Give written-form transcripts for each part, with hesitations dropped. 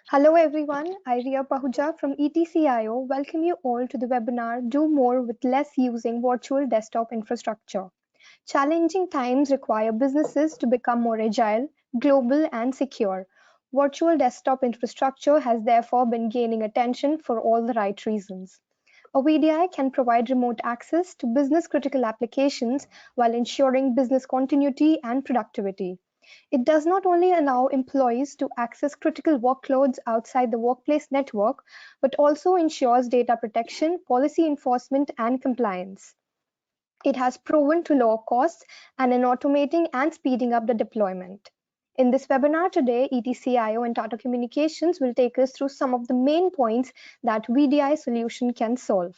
Hello everyone, I Ria Pahuja from ET CIO welcome you all to the webinar Do More with Less Using Virtual Desktop Infrastructure. Challenging times require businesses to become more agile, global and secure. Virtual desktop infrastructure has therefore been gaining attention for all the right reasons. A VDI can provide remote access to business critical applications while ensuring business continuity and productivity. It does not only allow employees to access critical workloads outside the workplace network, but also ensures data protection, policy enforcement, and compliance. It has proven to lower costs and in automating and speeding up the deployment. In this webinar today, ET CIO and Tata Communications will take us through some of the main points that VDI solution can solve.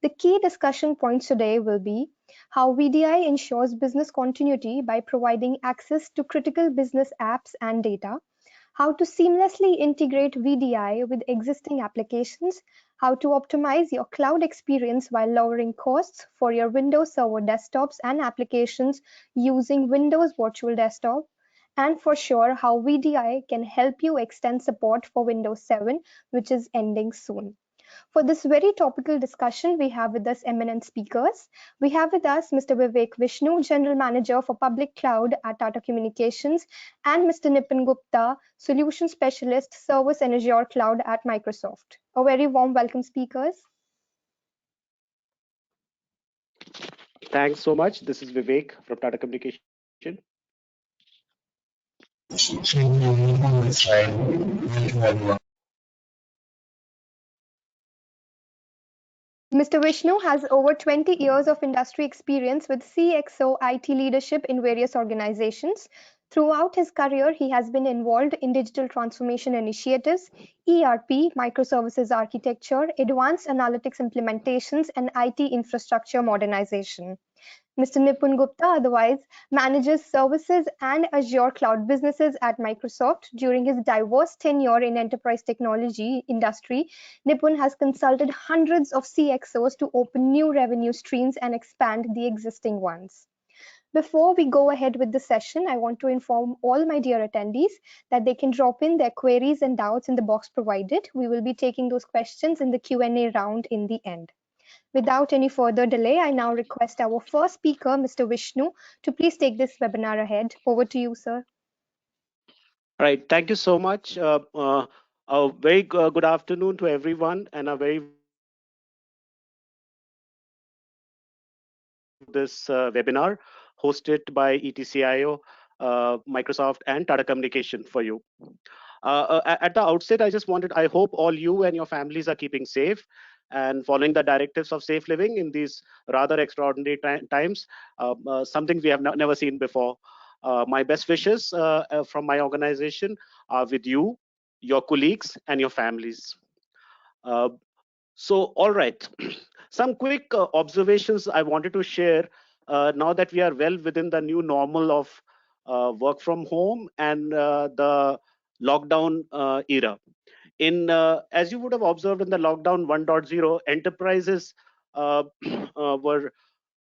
The key discussion points today will be how VDI ensures business continuity by providing access to critical business apps and data, how to seamlessly integrate VDI with existing applications, how to optimize your cloud experience while lowering costs for your Windows Server desktops and applications using Windows Virtual Desktop, and for sure how VDI can help you extend support for Windows 7, which is ending soon. For this very topical discussion, we have with us eminent speakers. We have with us Mr. Vivek Vishnu, General Manager for Public Cloud at Tata Communications, and Mr. Nipun Gupta, Solution Specialist, Service and Azure Cloud at Microsoft. A very warm welcome, speakers. Thanks so much. This is Vivek from Tata Communications. Mr. Vishnu has over 20 years of industry experience with CXO IT leadership in various organizations. Throughout his career, he has been involved in digital transformation initiatives, ERP, microservices architecture, advanced analytics implementations, and IT infrastructure modernization. Mr. Nipun Gupta otherwise manages services and Azure cloud businesses at Microsoft. During his diverse tenure in enterprise technology industry, Nipun has consulted hundreds of CXOs to open new revenue streams and expand the existing ones. Before we go ahead with the session, I want to inform all my dear attendees that they can drop in their queries and doubts in the box provided. We will be taking those questions in the Q&A round in the end. Without any further delay, I now request our first speaker, Mr. Vishnu, to please take this webinar ahead. Over to you, sir. All right. Thank you so much. A very good afternoon to everyone, and a very this webinar hosted by ET CIO, Microsoft, and Tata Communication for you. At the outset, I hope all you and your families are keeping safe and following the directives of safe living in these rather extraordinary times, something we have never seen before. My best wishes from my organization are with you, your colleagues, and your families. All right, some quick observations I wanted to share now that we are well within the new normal of work from home and the lockdown era. As you would have observed in the lockdown 1.0, enterprises were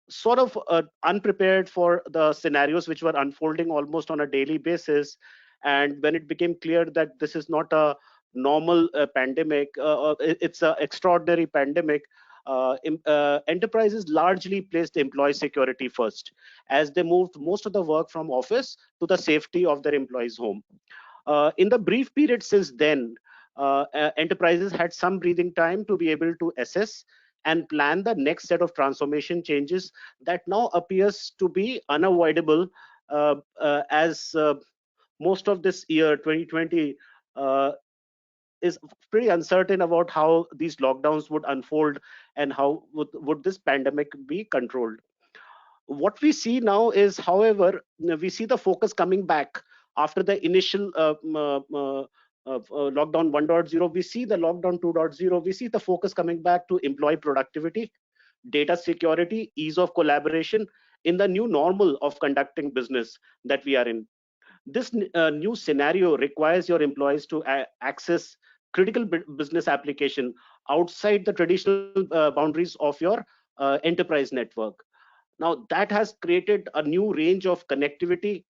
sort of unprepared for the scenarios which were unfolding almost on a daily basis. And when it became clear that this is not a normal pandemic, it's an extraordinary pandemic, enterprises largely placed employee security first as they moved most of the work from office to the safety of their employees' home. In the brief period since then, enterprises had some breathing time to be able to assess and plan the next set of transformation changes that now appears to be unavoidable as most of this year 2020 is pretty uncertain about how these lockdowns would unfold and how would this pandemic be controlled. What we see now is, however, we see the focus coming back after the initial lockdown 1.0. We see the lockdown 2.0. We see the focus coming back to employee productivity, data security, ease of collaboration in the new normal of conducting business that we are in. This new scenario requires your employees to access critical business application outside the traditional boundaries of your enterprise network. Now that has created a new range of connectivity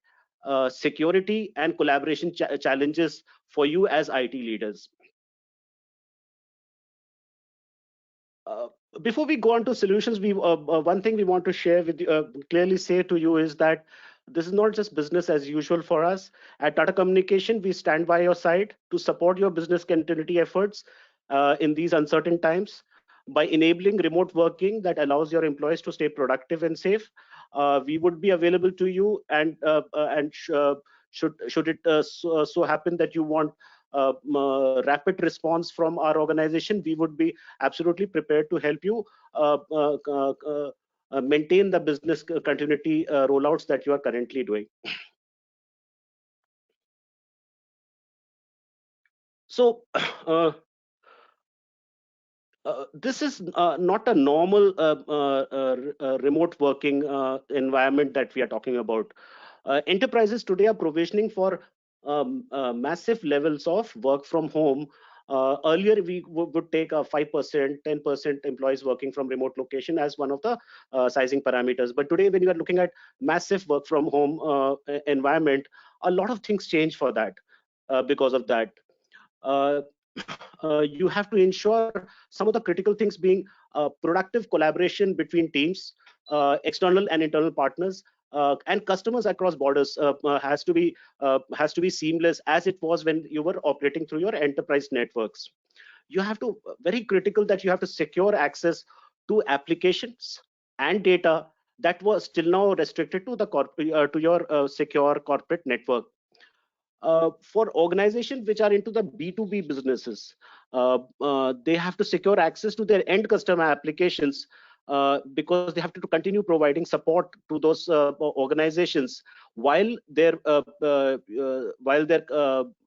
security and collaboration challenges for you as IT leaders. Uh, Before we go on to solutions, one thing we want to share with you, clearly say to you is that this is not just business as usual for us. At Tata Communication, we stand by your side to support your business continuity efforts in these uncertain times by enabling remote working that allows your employees to stay productive and safe. We would be available to you, and should it so happen that you want rapid response from our organization, we would be absolutely prepared to help you maintain the business continuity rollouts that you are currently doing. So this is not a normal remote working environment that we are talking about. Enterprises today are provisioning for massive levels of work from home. Earlier, we would take a 5%, 10% employees working from remote location as one of the sizing parameters. But today, when you are looking at massive work from home environment, a lot of things change for that because of that. Uh, you have to ensure some of the critical things being productive collaboration between teams, external and internal partners, and customers across borders has to be seamless as it was when you were operating through your enterprise networks. You have to very critical that you have to secure access to applications and data that was still now restricted to the to your secure corporate network. For organizations which are into the B2B businesses, they have to secure access to their end customer applications because they have to continue providing support to those organizations while their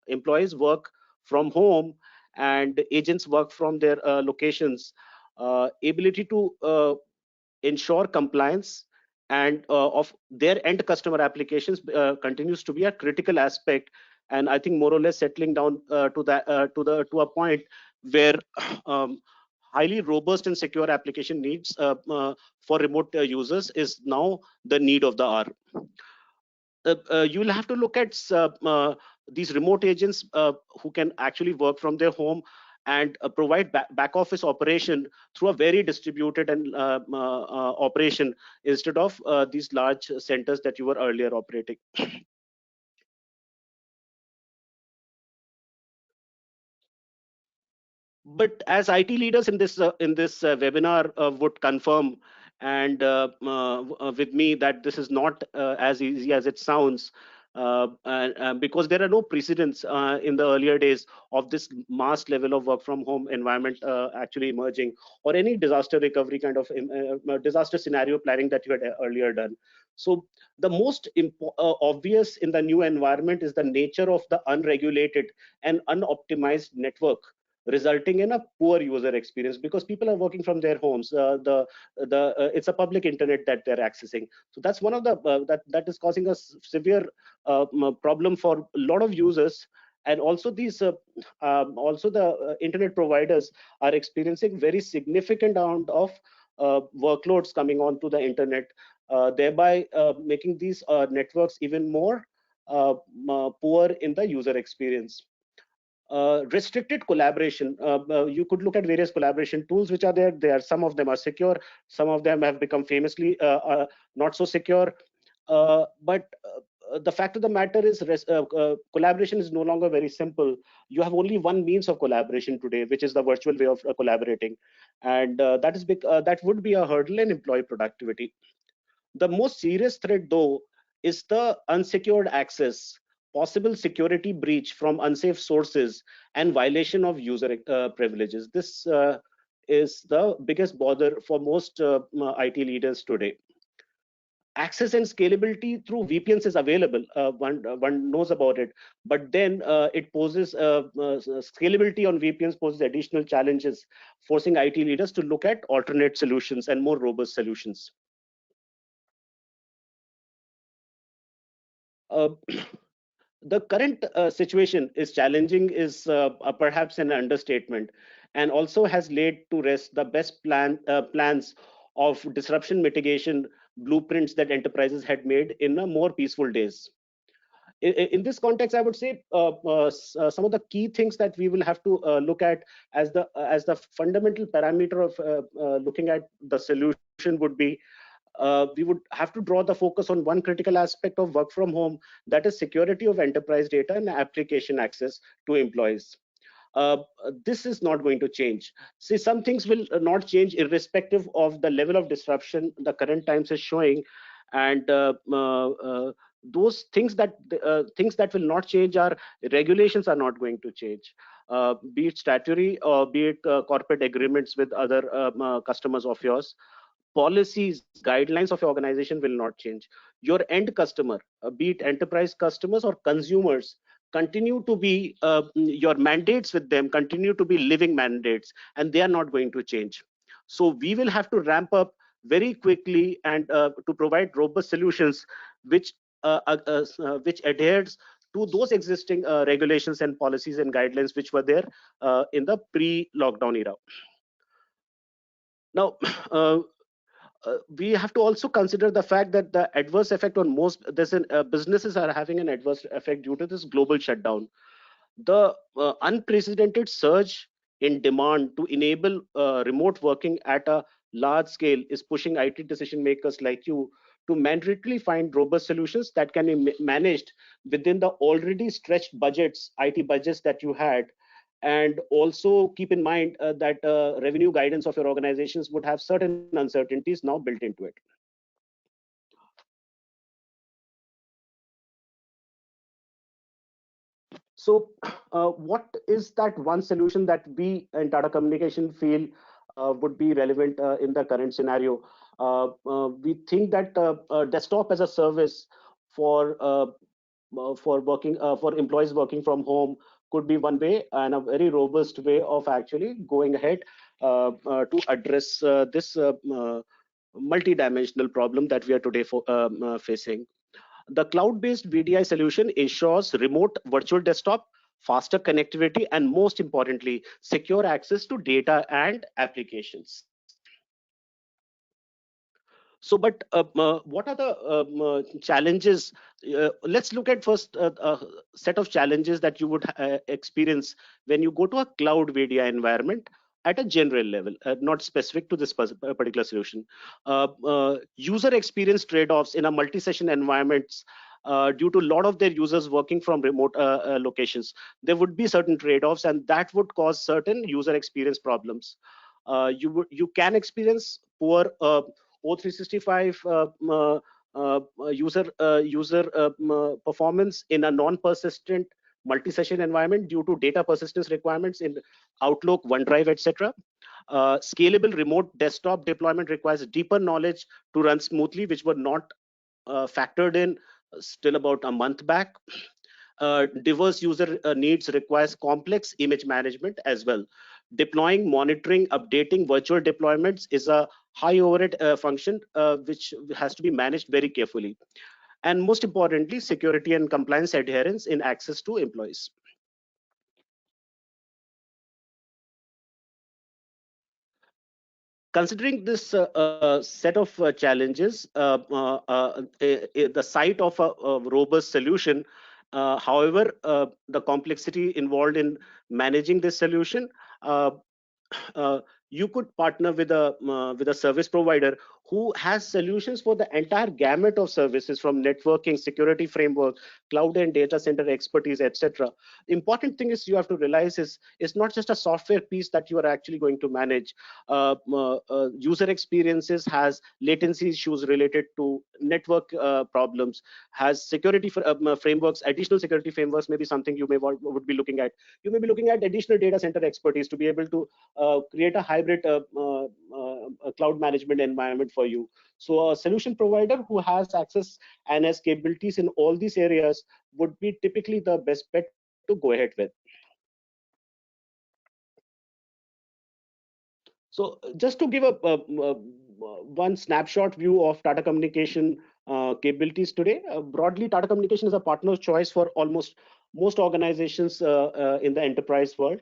employees work from home and agents work from their locations. Ability to ensure compliance and of their end customer applications continues to be a critical aspect, and I think more or less settling down to a point where um, highly robust and secure application needs for remote users is now the need of the hour. You will have to look at these remote agents who can actually work from their home and provide back office operation through a very distributed and operation instead of these large centers that you were earlier operating. But as IT leaders in this webinar would confirm, and with me, that this is not as easy as it sounds, because there are no precedents in the earlier days of this mass level of work from home environment actually emerging, or any disaster recovery kind of disaster scenario planning that you had earlier done. So the most obvious in the new environment is the nature of the unregulated and unoptimized network, resulting in a poor user experience because people are working from their homes. It's a public internet that they're accessing, so that's one of the that is causing a severe problem for a lot of users. And also these also the internet providers are experiencing very significant amount of workloads coming onto the internet, thereby making these networks even more poor in the user experience. Restricted collaboration. You could look at various collaboration tools which are there. Some of them are secure, some of them have become famously not so secure. But the fact of the matter is, collaboration is no longer very simple. You have only one means of collaboration today, which is the virtual way of collaborating, and that would be a hurdle in employee productivity. The most serious threat, though, is the unsecured access, possible security breach from unsafe sources, and violation of user privileges. This is the biggest bother for most IT leaders today. Access and scalability through VPNs is available. One knows about it, but then it poses scalability on VPNs poses additional challenges, forcing IT leaders to look at alternate solutions and more robust solutions. Uh, the current situation is challenging is perhaps an understatement, and also has laid to rest the best plans of disruption mitigation blueprints that enterprises had made in a more peaceful days. in this context, I would say some of the key things that we will have to look at as the fundamental parameter of looking at the solution would be we would have to draw the focus on one critical aspect of work from home, that is security of enterprise data and application access to employees. uh, this is not going to change. See, some things will not change irrespective of the level of disruption the current times is showing, and those things that will not change are regulations are not going to change, be it statutory or be it corporate agreements with other customers of yours. Policies, guidelines of your organization will not change. Your end customer, be it enterprise customers or consumers, continue to be your mandates with them continue to be living mandates, and they are not going to change. So we will have to ramp up very quickly and to provide robust solutions which which adheres to those existing regulations and policies and guidelines which were there in the pre-lockdown era. Now, we have to also consider the fact that the adverse effect on most businesses are having an adverse effect due to this global shutdown. The unprecedented surge in demand to enable remote working at a large scale is pushing IT decision makers like you to mandatorily find robust solutions that can be managed within the already stretched budgets, IT budgets that you had. And also keep in mind that revenue guidance of your organizations would have certain uncertainties now built into it. So, what is that one solution that we in Tata Communication feel would be relevant in the current scenario? We think that desktop as a service for for employees working from home could be one way and a very robust way of actually going ahead to address this multi-dimensional problem that we are today facing. The cloud-based VDI solution ensures remote virtual desktop, faster connectivity, and most importantly, secure access to data and applications. So, but what are the challenges? Let's look at first a set of challenges that you would experience when you go to a cloud VDI environment at a general level, not specific to this particular solution. User experience trade-offs in a multi-session environments. Due to a lot of their users working from remote locations, there would be certain trade-offs, and that would cause certain user experience problems. You can experience poor O365 performance in a non-persistent multi-session environment due to data persistence requirements in Outlook, OneDrive, etc. Scalable remote desktop deployment requires deeper knowledge to run smoothly, which were not factored in still about a month back. Diverse user needs requires complex image management as well. Deploying, monitoring, updating virtual deployments is a high overhead function which has to be managed very carefully. And most importantly, security and compliance adherence in access to employees. Considering this set of challenges, the site of a robust solution, however, the complexity involved in managing this solution, uh, you could partner with a service provider who has solutions for the entire gamut of services from networking, security framework, cloud and data center expertise, etc. Important thing is you have to realize is it's not just a software piece that you are actually going to manage. User experiences has latency issues related to network problems, has security frameworks, additional security frameworks may be something you would be looking at. You may be looking at additional data center expertise to be able to create a hybrid cloud management environment for you. So a solution provider who has access and has capabilities in all these areas would be typically the best bet to go ahead with. So just to give a one snapshot view of Tata Communication capabilities today, broadly, Tata Communication is a partner of choice for almost most organizations in the enterprise world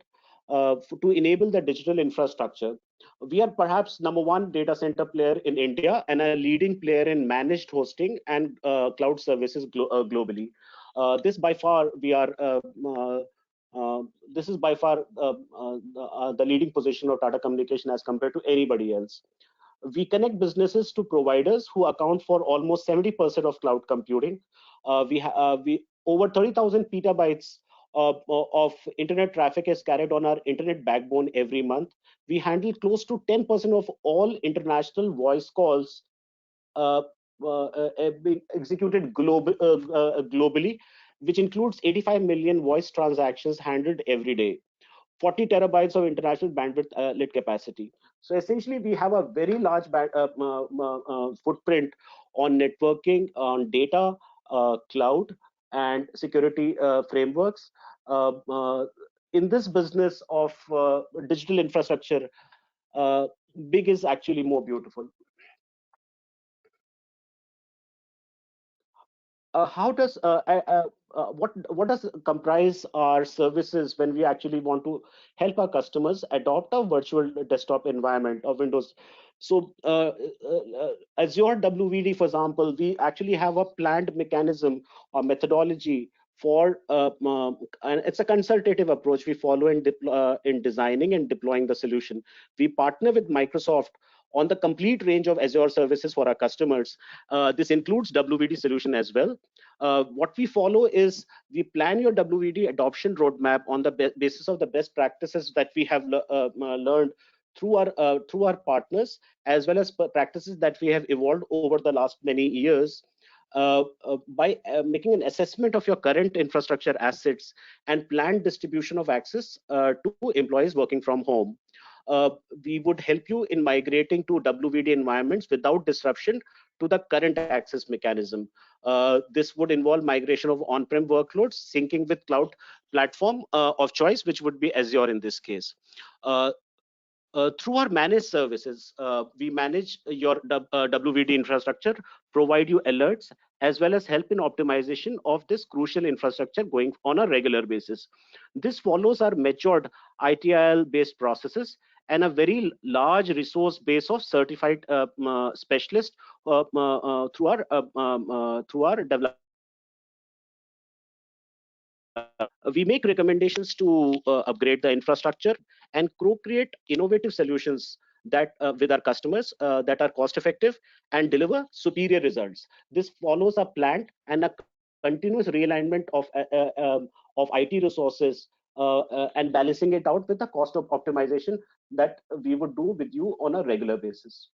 to enable the digital infrastructure. We are perhaps number one data center player in India and a leading player in managed hosting and cloud services globally. This by far we are this is by far the leading position of Tata Communication as compared to anybody else. We connect businesses to providers who account for almost 70% of cloud computing. We over 30,000 petabytes of internet traffic is carried on our internet backbone every month. We handle close to 10% of all international voice calls uh, being executed globally, which includes 85 million voice transactions handled every day. 40 terabytes of international bandwidth lit capacity. So essentially, we have a very large footprint on networking, on data, cloud, and security frameworks. Uh, uh, in this business of digital infrastructure, uh, big is actually more beautiful. How does what does comprise our services when we actually want to help our customers adopt a virtual desktop environment of Windows? So Azure WVD, for example, we actually have a planned mechanism or methodology for and it's a consultative approach we follow in designing and deploying the solution. We partner with Microsoft on the complete range of Azure services for our customers. This includes WVD solution as well. What we follow is we plan your WVD adoption roadmap on the basis of the best practices that we have learned through our partners, as well as practices that we have evolved over the last many years. By making an assessment of your current infrastructure assets and planned distribution of access to employees working from home. Uh, we would help you in migrating to WVD environments without disruption to the current access mechanism. This would involve migration of on-prem workloads, syncing with cloud platform of choice, which would be Azure in this case. Uh, through our managed services, we manage your WVD infrastructure, provide you alerts, as well as help in optimization of this crucial infrastructure going on a regular basis. This follows our matured ITIL-based processes and a very large resource base of certified specialists through our development. We make recommendations to upgrade the infrastructure and co-create innovative solutions that with our customers that are cost effective and deliver superior results. This follows a planned and a continuous realignment of IT resources and balancing it out with the cost of optimization that we would do with you on a regular basis.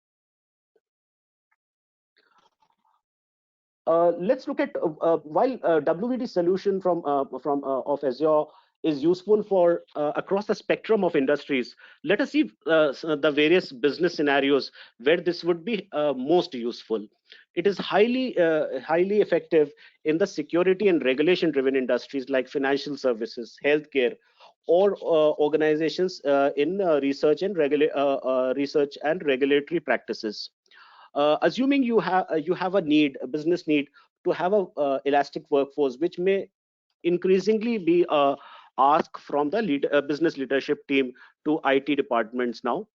Let's look at while WVD solution from of Azure is useful for across the spectrum of industries. Let us see the various business scenarios where this would be most useful. It is highly effective in the security and regulation driven industries like financial services, healthcare, or organizations in research and regulatory practices. Assuming you have a business need to have a elastic workforce, which may increasingly be asked from the business leadership team to IT departments now.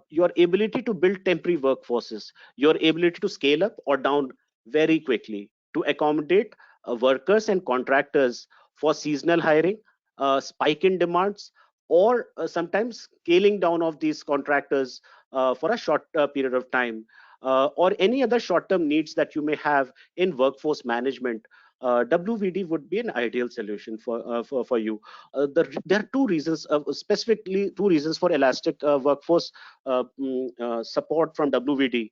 Your ability to build temporary workforces, your ability to scale up or down very quickly to accommodate workers and contractors for seasonal hiring, spike in demands, or sometimes scaling down of these contractors for a short period of time, or any other short-term needs that you may have in workforce management. WVD would be an ideal solution for you. There are two reasons, specifically two reasons for elastic workforce support from WVD.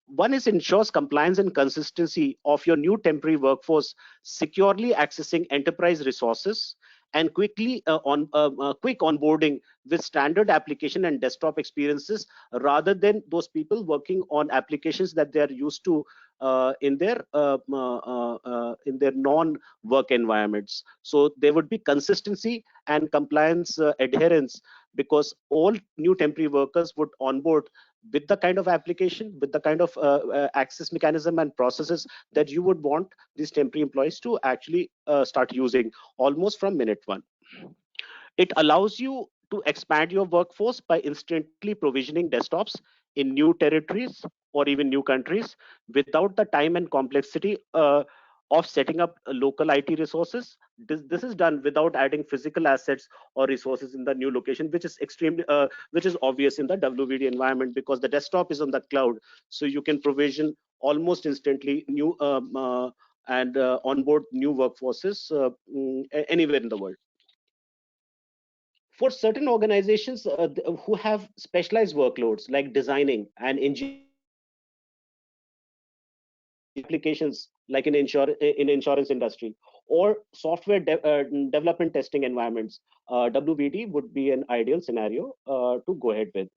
One is ensures compliance and consistency of your new temporary workforce securely accessing enterprise resources and quick onboarding with standard application and desktop experiences rather than those people working on applications that they are used to in their non-work environments. So there would be consistency and compliance adherence because all new temporary workers would onboard with the kind of application, with the kind of access mechanism and processes that you would want these temporary employees to actually start using almost from minute one. It allows you to expand your workforce by instantly provisioning desktops in new territories or even new countries without the time and complexity of setting up local IT resources. This is done without adding physical assets or resources in the new location, which is which is obvious in the WVD environment because the desktop is on the cloud, so you can provision almost instantly new and onboard new workforces anywhere in the world. For certain organizations who have specialized workloads like designing and engineering applications like in insurance industry or software development testing environments, WVD would be an ideal scenario to go ahead with.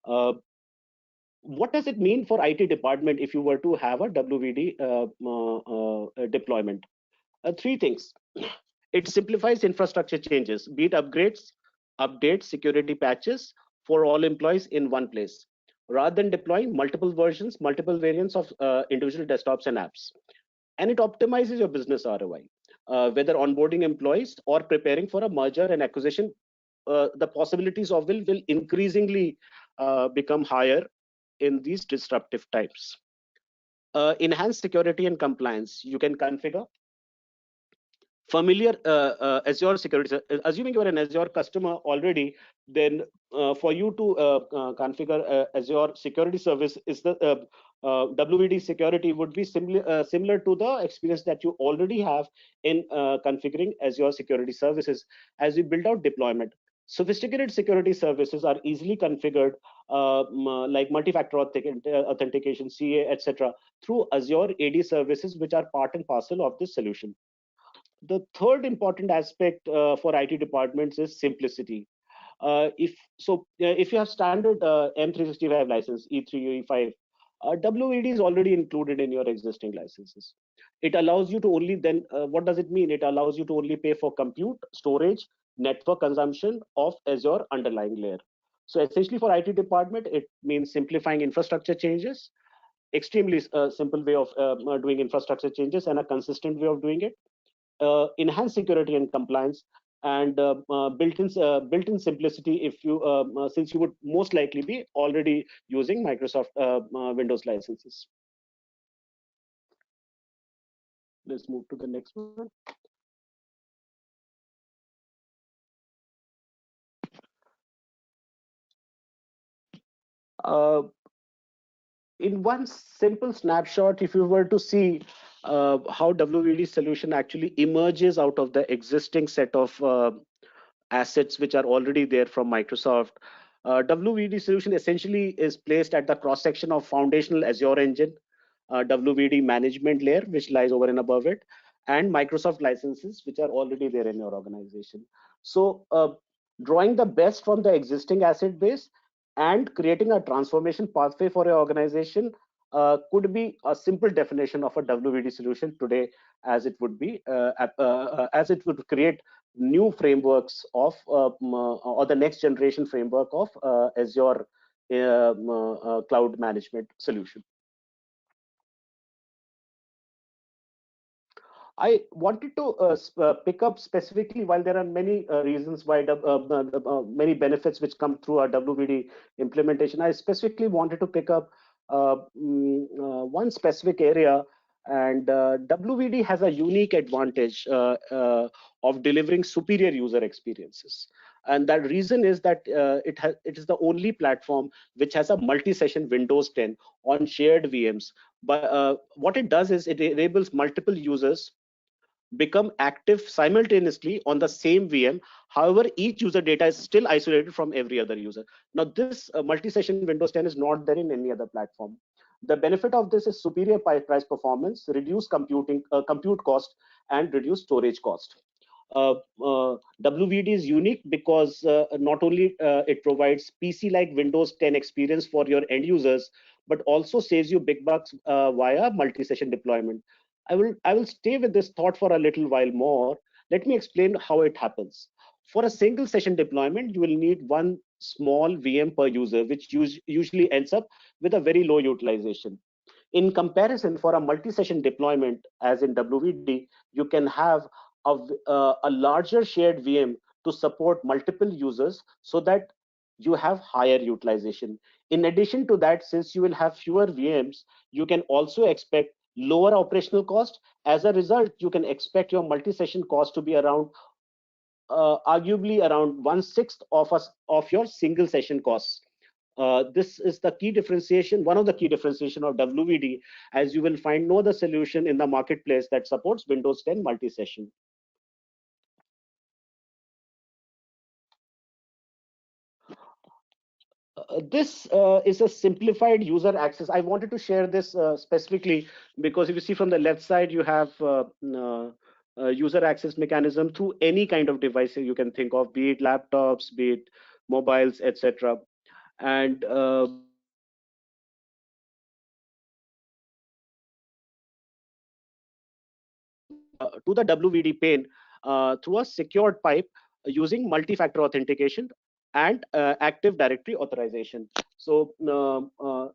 Uh, what does it mean for IT department if you were to have a WVD deployment? Three things. It simplifies infrastructure changes, be it upgrades, updates, security patches for all employees in one place, rather than deploying multiple versions, multiple variants of individual desktops and apps. And it optimizes your business ROI, whether onboarding employees or preparing for a merger and acquisition. The possibilities of will increasingly become higher in these disruptive times. Enhanced security and compliance. You can configure familiar Azure security. Assuming you are an Azure customer already, then for you to configure Azure security service is the WVD security would be similar to the experience that you already have in configuring Azure security services. As we build out deployment, sophisticated security services are easily configured, like multi-factor authentication, CA, etc., through Azure AD services, which are part and parcel of this solution. The third important aspect for IT departments is simplicity. If you have standard M365 license, E3, E5, WED is already included in your existing licenses. It allows you to only then, what does it mean? It allows you to only pay for compute, storage, network consumption of Azure underlying layer. So essentially for IT department, it means simplifying infrastructure changes, extremely simple way of doing infrastructure changes and a consistent way of doing it, enhanced security and compliance, and built-in simplicity if you since you would most likely be already using Microsoft Windows licenses. Let's move to the next one. Uh, in one simple snapshot, if you were to see how WVD solution actually emerges out of the existing set of assets which are already there from Microsoft. WVD solution essentially is placed at the cross section of foundational Azure engine, WVD management layer, which lies over and above it, and Microsoft licenses, which are already there in your organization. So drawing the best from the existing asset base and creating a transformation pathway for your organization could be a simple definition of a WVD solution today, as it would be, as it would create new frameworks of or the next generation framework of Azure cloud management solution. I wanted to pick up specifically, while there are many reasons why many benefits which come through our WVD implementation, I specifically wanted to pick up one specific area. And WVD has a unique advantage of delivering superior user experiences. And that reason is that it is the only platform which has a multi-session Windows 10 on shared VMs. But what it does is it enables multiple users become active simultaneously on the same VM. However, each user data is still isolated from every other user. Now, this multi-session Windows 10 is not there in any other platform. The benefit of this is superior price performance, reduced compute cost, and reduced storage cost. WVD is unique because not only it provides PC-like Windows 10 experience for your end users, but also saves you big bucks via multi-session deployment. I will stay with this thought for a little while more. Let me explain how it happens. For a single session deployment, you will need one small VM per user, which usually ends up with a very low utilization. In comparison, for a multi-session deployment, as in WVD, you can have a larger shared VM to support multiple users so that you have higher utilization. In addition to that, since you will have fewer VMs, you can also expect lower operational cost. As a result, you can expect your multi-session cost to be around arguably around 1/6 of your single session costs. This is the key differentiation, one of the key differentiation of WVD, as you will find no other solution in the marketplace that supports Windows 10 multi-session. This is a simplified user access. I wanted to share this specifically because if you see from the left side, you have user access mechanism through any kind of device you can think of, be it laptops, be it mobiles, etc. And to the WVD pane through a secured pipe using multi-factor authentication and Active Directory authorization. So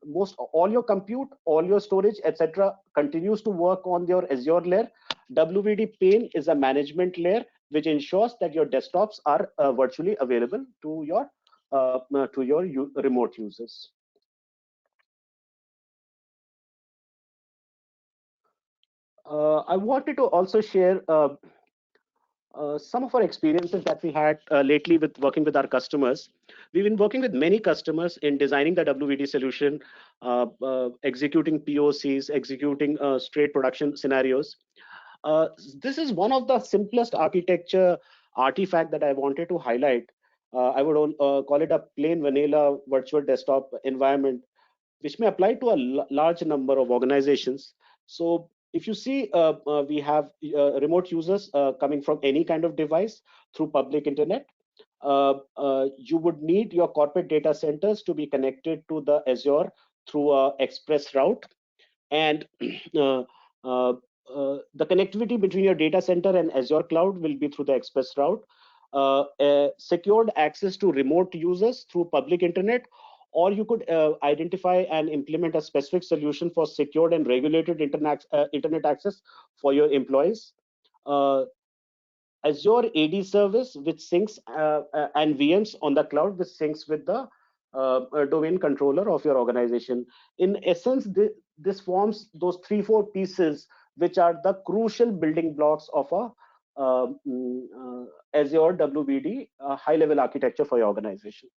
most all your compute, all your storage, etc., continues to work on your Azure layer. WVD pane is a management layer which ensures that your desktops are virtually available to your remote users. I wanted to also share some of our experiences that we had lately with working with our customers. We've been working with many customers in designing the WVD solution, executing POCs, executing straight production scenarios. Uh, this is one of the simplest architecture artifact that I wanted to highlight. I would call it a plain vanilla virtual desktop environment which may apply to a large number of organizations. So if you see, we have remote users coming from any kind of device through public internet. You would need your corporate data centers to be connected to the Azure through a express route. And uh, uh, the connectivity between your data center and Azure cloud will be through the express route. Secured access to remote users through public internet, or you could identify and implement a specific solution for secured and regulated internet access for your employees. Uh, Azure AD service, which syncs and VMs on the cloud, which syncs with the domain controller of your organization. In essence, this forms those 3-4 pieces, which are the crucial building blocks of a Azure WBD high-level architecture for your organization.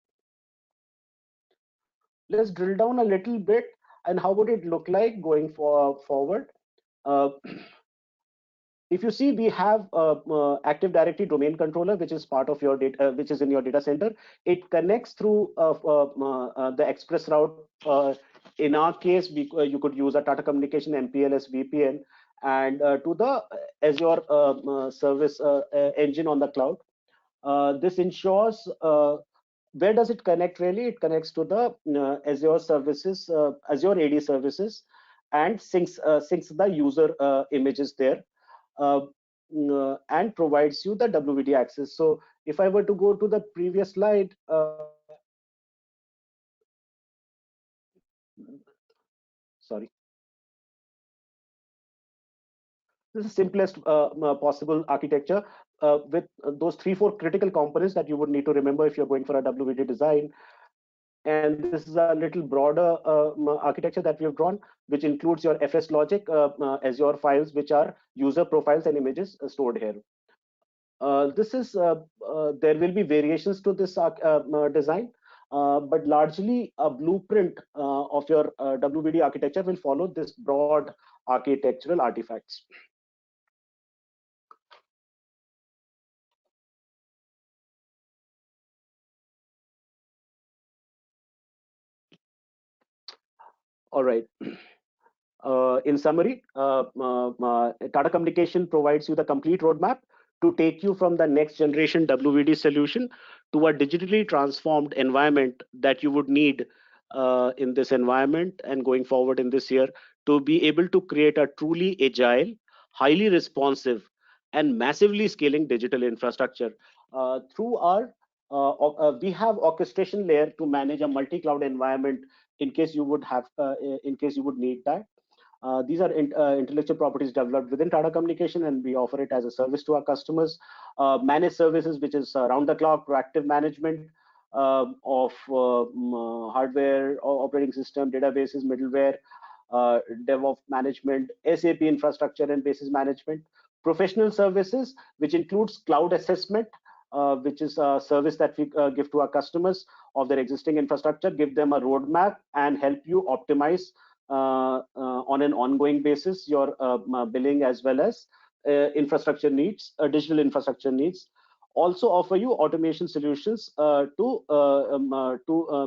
Let's drill down a little bit, and how would it look like going forward? Uh, if you see, we have Active Directory domain controller, which is part of your data, which is in your data center. It connects through the express route. In our case, you could use a Tata Communication MPLS VPN and to the Azure service engine on the cloud. This ensures where does it connect really? It connects to the Azure services, Azure AD services, and syncs the user images there, and provides you the WVD access. So if I were to go to the previous slide, sorry. This is the simplest possible architecture with those 3-4 critical components that you would need to remember if you're going for a WVD design. And this is a little broader architecture that we have drawn, which includes your FSLogix Azure files, which are user profiles and images stored here. There will be variations to this design, but largely a blueprint of your WVD architecture will follow this broad architectural artifacts. All right. In summary, Tata Communication provides you the complete roadmap to take you from the next generation WVD solution to a digitally transformed environment that you would need in this environment and going forward in this year to be able to create a truly agile, highly responsive, and massively scaling digital infrastructure. Through our we have orchestration layer to manage a multi-cloud environment in case you would have in case you would need that. These are intellectual properties developed within Tata Communication, and we offer it as a service to our customers. Managed services, which is round the clock proactive management of hardware, operating system, databases, middleware. DevOps management, SAP infrastructure and basis management, professional services, which includes cloud assessment, which is a service that we give to our customers of their existing infrastructure, give them a roadmap and help you optimize on an ongoing basis your billing as well as infrastructure needs, digital infrastructure needs. Also offer you automation solutions to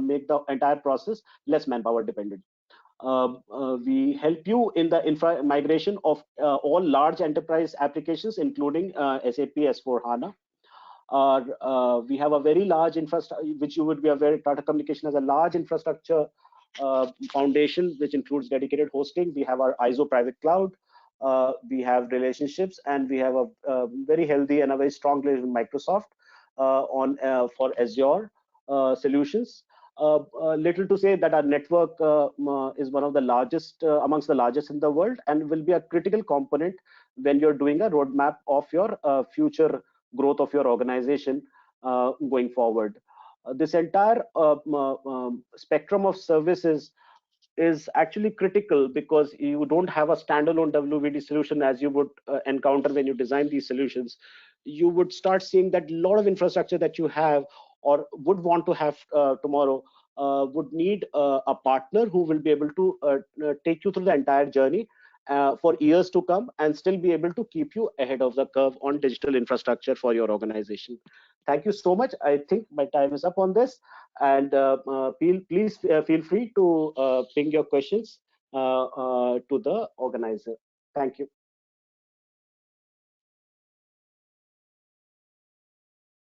make the entire process less manpower dependent. We help you in the migration of all large enterprise applications, including SAP S4HANA. We have a very large infrastructure, which you would be aware, Tata Communication has a large infrastructure foundation, which includes dedicated hosting. We have our ISO private cloud. We have relationships, and we have a very healthy and a very strong relationship with Microsoft for Azure solutions. Little to say that our network is one of the largest amongst the largest in the world, and will be a critical component when you're doing a roadmap of your future growth of your organization going forward. This entire spectrum of services is actually critical, because you don't have a standalone WVD solution as you would encounter when you design these solutions. You would start seeing that a lot of infrastructure that you have or would want to have tomorrow would need a partner who will be able to take you through the entire journey for years to come, and still be able to keep you ahead of the curve on digital infrastructure for your organization. Thank you so much. I think my time is up on this, and please feel free to ping your questions to the organizer. Thank you.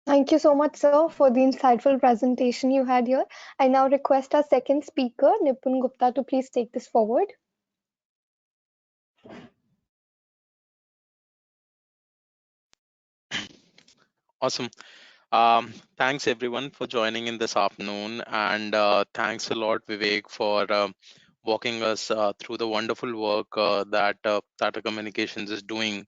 Thank you so much, sir, for the insightful presentation you had here. I now request our second speaker, Nipun Gupta, to please take this forward. Awesome. Thanks everyone for joining in this afternoon, and thanks a lot, Vivek, for walking us through the wonderful work that Tata Communications is doing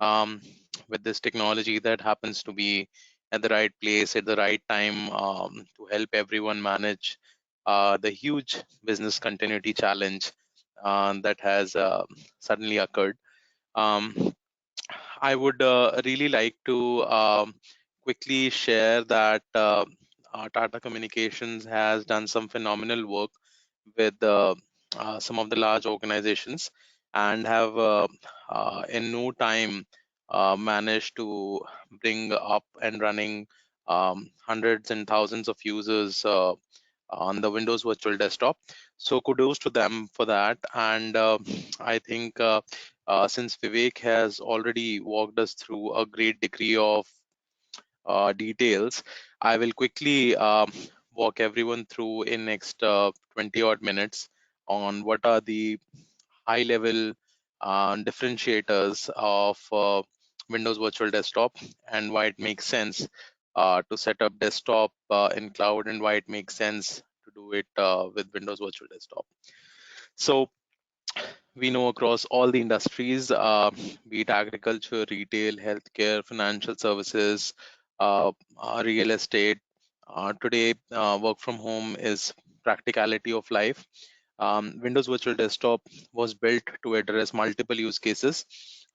with this technology that happens to be at the right place at the right time to help everyone manage the huge business continuity challenge that has suddenly occurred. Um, I would really like to quickly share that Tata Communications has done some phenomenal work with some of the large organizations, and have in no time managed to bring up and running hundreds and thousands of users on the Windows Virtual Desktop. So kudos to them for that. And I think since Vivek has already walked us through a great degree of details, I will quickly walk everyone through in next 20 odd minutes on what are the high level differentiators of Windows Virtual Desktop, and why it makes sense to set up desktop in cloud, and why it makes sense to do it with Windows Virtual Desktop. So we know across all the industries, be it agriculture, retail, healthcare, financial services, real estate, today work from home is practicality of life. Windows Virtual Desktop was built to address multiple use cases.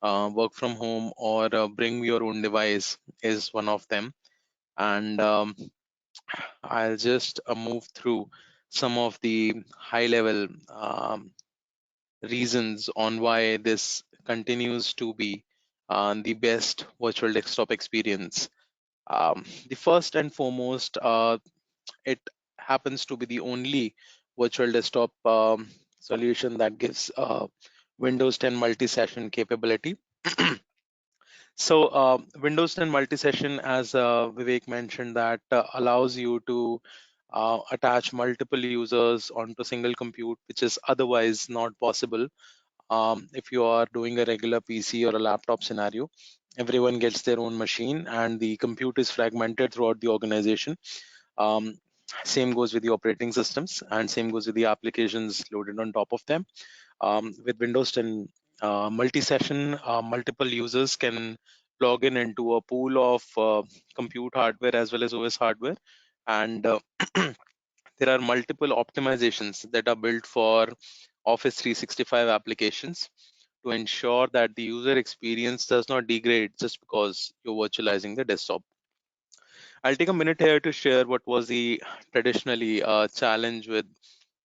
Work from home or bring your own device is one of them. And I'll just move through some of the high level reasons on why this continues to be the best virtual desktop experience. The first and foremost, it happens to be the only virtual desktop solution that gives Windows 10 multi-session capability. So Windows 10 multi-session, as Vivek mentioned, that allows you to attach multiple users onto single compute, which is otherwise not possible if you are doing a regular PC or a laptop scenario. Everyone gets their own machine, and the compute is fragmented throughout the organization. Um, Same goes with the operating systems, and same goes with the applications loaded on top of them. With Windows 10 multi-session, multiple users can log in into a pool of compute hardware as well as OS hardware, and there are multiple optimizations that are built for Office 365 applications to ensure that the user experience does not degrade just because you're virtualizing the desktop. I'll take a minute here to share what was the traditionally challenge with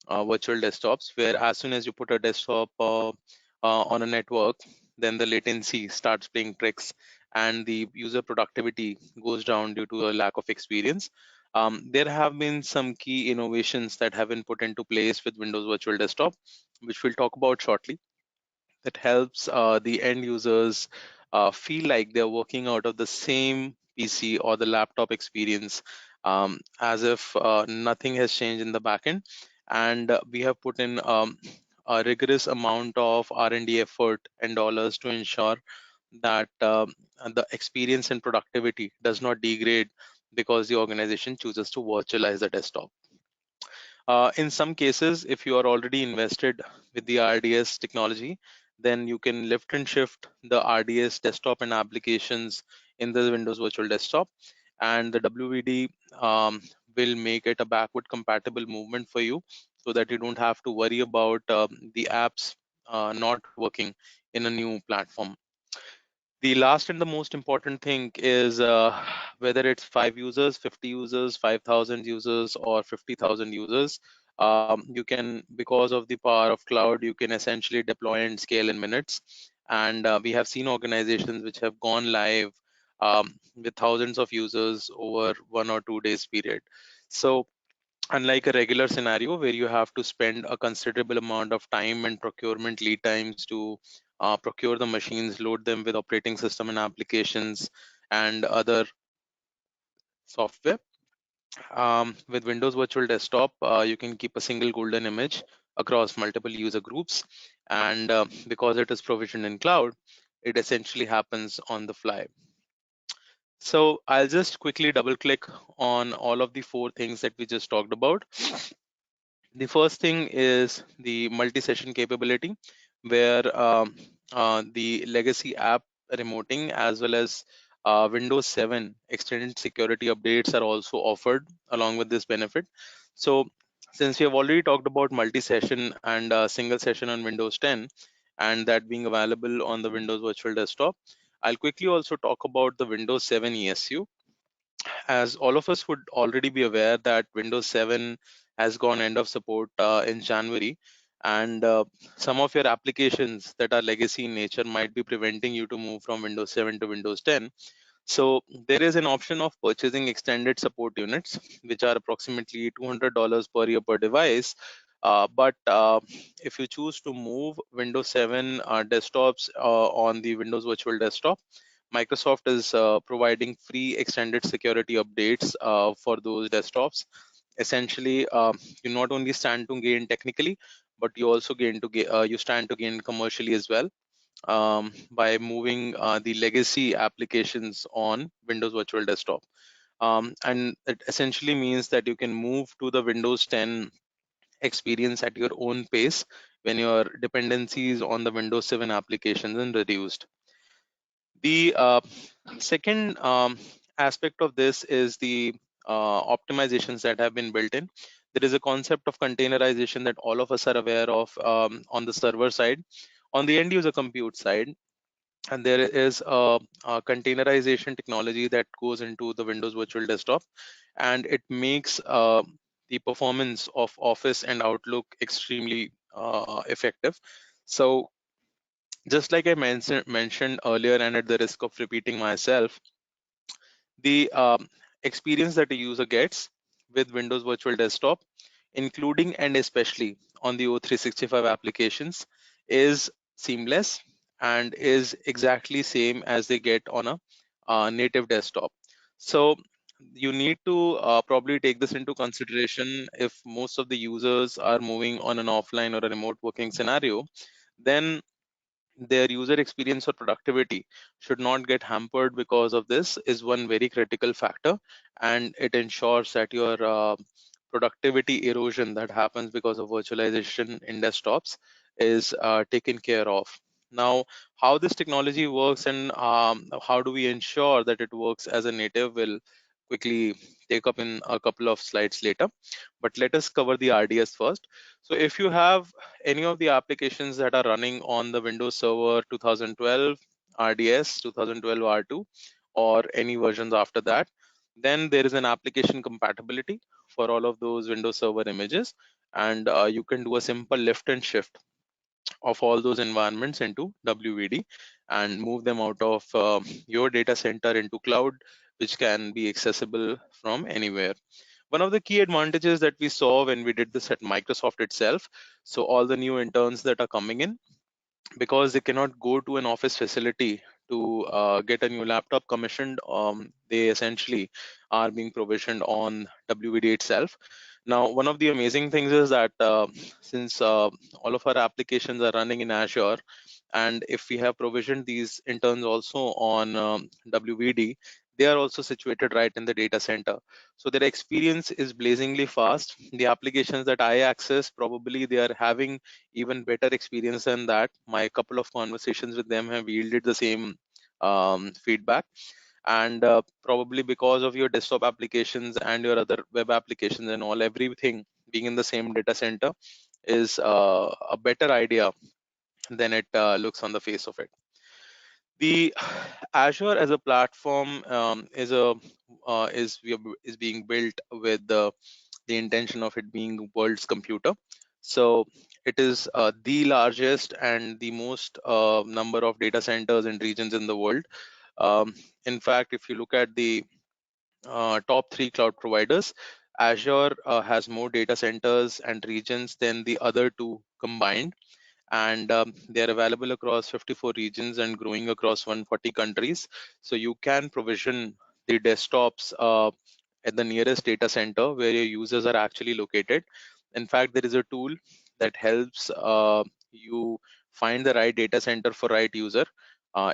virtual desktops, where as soon as you put a desktop on a network, then the latency starts playing tricks and the user productivity goes down due to a lack of experience. There have been some key innovations that have been put into place with Windows Virtual Desktop, which we'll talk about shortly, that helps the end users feel like they're working out of the same PC or the laptop experience, as if nothing has changed in the backend. And we have put in a rigorous amount of R&D effort and dollars to ensure that the experience and productivity does not degrade because the organization chooses to virtualize the desktop. In some cases, if you are already invested with the RDS technology, then you can lift and shift the RDS desktop and applications in the Windows Virtual Desktop, and the WVD will make it a backward compatible movement for you, so that you don't have to worry about the apps not working in a new platform. The last and the most important thing is whether it's 5 users, 50 users, 5,000 users, or 50,000 users. You can, because of the power of cloud, you can essentially deploy and scale in minutes. And we have seen organizations which have gone live with thousands of users over 1 or 2 days period. So unlike a regular scenario where you have to spend a considerable amount of time and procurement lead times to procure the machines, load them with operating system and applications and other software. With Windows Virtual Desktop, you can keep a single golden image across multiple user groups, and because it is provisioned in cloud, it essentially happens on the fly. So I'll just quickly double click on all of the four things that we just talked about. The first thing is the multi-session capability, where the legacy app remoting as well as Windows 7 extended security updates are also offered along with this benefit. So since we have already talked about multi-session and single session on Windows 10 and that being available on the Windows Virtual Desktop, I'll quickly also talk about the Windows 7 ESU. As all of us would already be aware that Windows 7 has gone end of support in January, and some of your applications that are legacy in nature might be preventing you to move from Windows 7 to Windows 10. So there is an option of purchasing extended support units, which are approximately $200 per year per device. But if you choose to move Windows 7 desktops on the Windows Virtual Desktop, Microsoft is providing free extended security updates for those desktops. Essentially, you not only stand to gain technically, but you also you stand to gain commercially as well, by moving the legacy applications on Windows Virtual Desktop. And it essentially means that you can move to the Windows 10 experience at your own pace when your dependencies on the Windows 7 applications are reduced. The second aspect of this is the optimizations that have been built in. There is a concept of containerization that all of us are aware of on the server side. On the end user compute side, and there is a containerization technology that goes into the Windows Virtual Desktop, and it makes the performance of Office and Outlook extremely effective. So just like I mentioned earlier, and at the risk of repeating myself, the experience that a user gets with Windows Virtual Desktop, including and especially on the O365 applications, is seamless and is exactly same as they get on a native desktop. So you need to probably take this into consideration. If most of the users are moving on an offline or a remote working scenario, then their user experience or productivity should not get hampered because of this is one very critical factor, and it ensures that your productivity erosion that happens because of virtualization in desktops is taken care of. Now, how this technology works and how do we ensure that it works as a native will quickly take up in a couple of slides later. But let us cover the RDS first. So if you have any of the applications that are running on the Windows Server 2012 RDS, 2012 R2, or any versions after that, then there is an application compatibility for all of those Windows Server images, and you can do a simple lift and shift of all those environments into WVD and move them out of your data center into cloud, which can be accessible from anywhere. One of the key advantages that we saw when we did this at Microsoft itself, so all the new interns that are coming in, because they cannot go to an office facility to get a new laptop commissioned, they essentially are being provisioned on WVD itself. Now, one of the amazing things is that since all of our applications are running in Azure, and if we have provisioned these interns also on WVD, they are also situated right in the data center. So their experience is blazingly fast. The applications that I access, probably they are having even better experience than that. My couple of conversations with them have yielded the same feedback. And probably because of your desktop applications and your other web applications and all, everything being in the same data center is a better idea than it looks on the face of it. The Azure as a platform is being built with the intention of it being world's computer. So it is the largest and the most number of data centers and regions in the world. In fact, if you look at the top three cloud providers, Azure has more data centers and regions than the other two combined, and they are available across 54 regions and growing across 140 countries. So you can provision the desktops at the nearest data center where your users are actually located. In fact, there is a tool that helps you find the right data center for right user.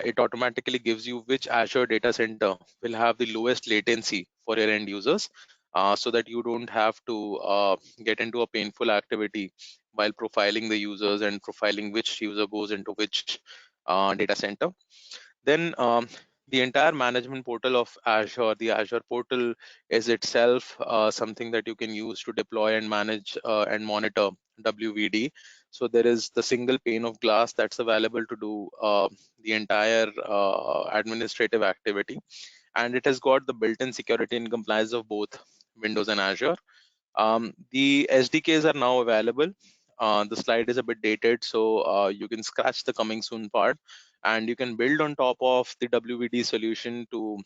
It automatically gives you which Azure data center will have the lowest latency for your end users, so that you don't have to get into a painful activity while profiling the users and profiling which user goes into which data center. Then the entire management portal of Azure, the Azure portal is itself something that you can use to deploy and manage and monitor WVD. So there is the single pane of glass that's available to do the entire administrative activity, and it has got the built-in security and compliance of both Windows and Azure. The SDKs are now available. The slide is a bit dated, so you can scratch the coming soon part, and you can build on top of the WVD solution to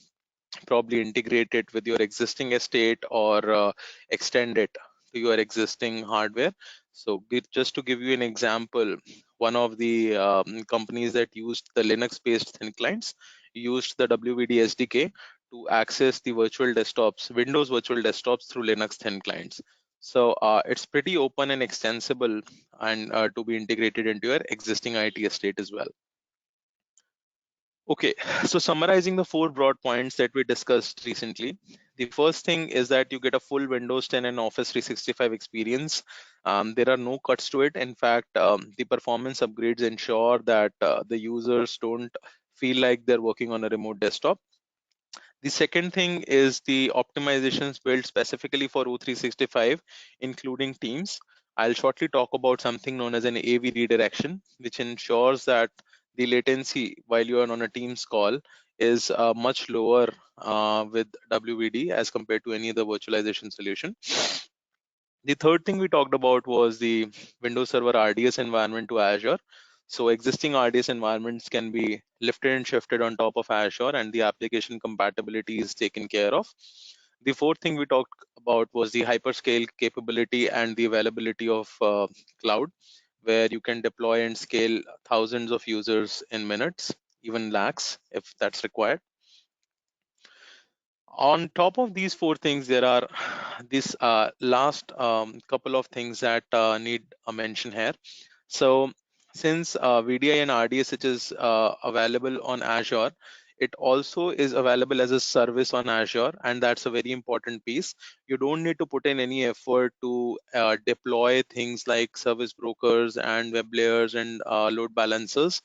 probably integrate it with your existing estate or extend it to your existing hardware. So just to give you an example, one of the companies that used the Linux-based thin clients used the WVD SDK to access the virtual desktops, Windows virtual desktops through Linux thin clients. So it's pretty open and extensible, and to be integrated into your existing IT estate as well. Okay, so summarizing the four broad points that we discussed recently, the first thing is that you get a full Windows 10 and Office 365 experience. There are no cuts to it. In fact, the performance upgrades ensure that the users don't feel like they're working on a remote desktop. The second thing is the optimizations built specifically for O365, including Teams. I'll shortly talk about something known as an AV redirection, which ensures that the latency while you are on a Teams call is much lower with WVD as compared to any other virtualization solution. The third thing we talked about was the Windows Server RDS environment to Azure. So existing RDS environments can be lifted and shifted on top of Azure, and the application compatibility is taken care of. The fourth thing we talked about was the hyperscale capability and the availability of cloud, where you can deploy and scale thousands of users in minutes, even lakhs if that's required. On top of these four things, there are this last couple of things that need a mention here. So since VDI and RDS is available on Azure, it also is available as a service on Azure, and that's a very important piece. You don't need to put in any effort to deploy things like service brokers and web layers and load balancers.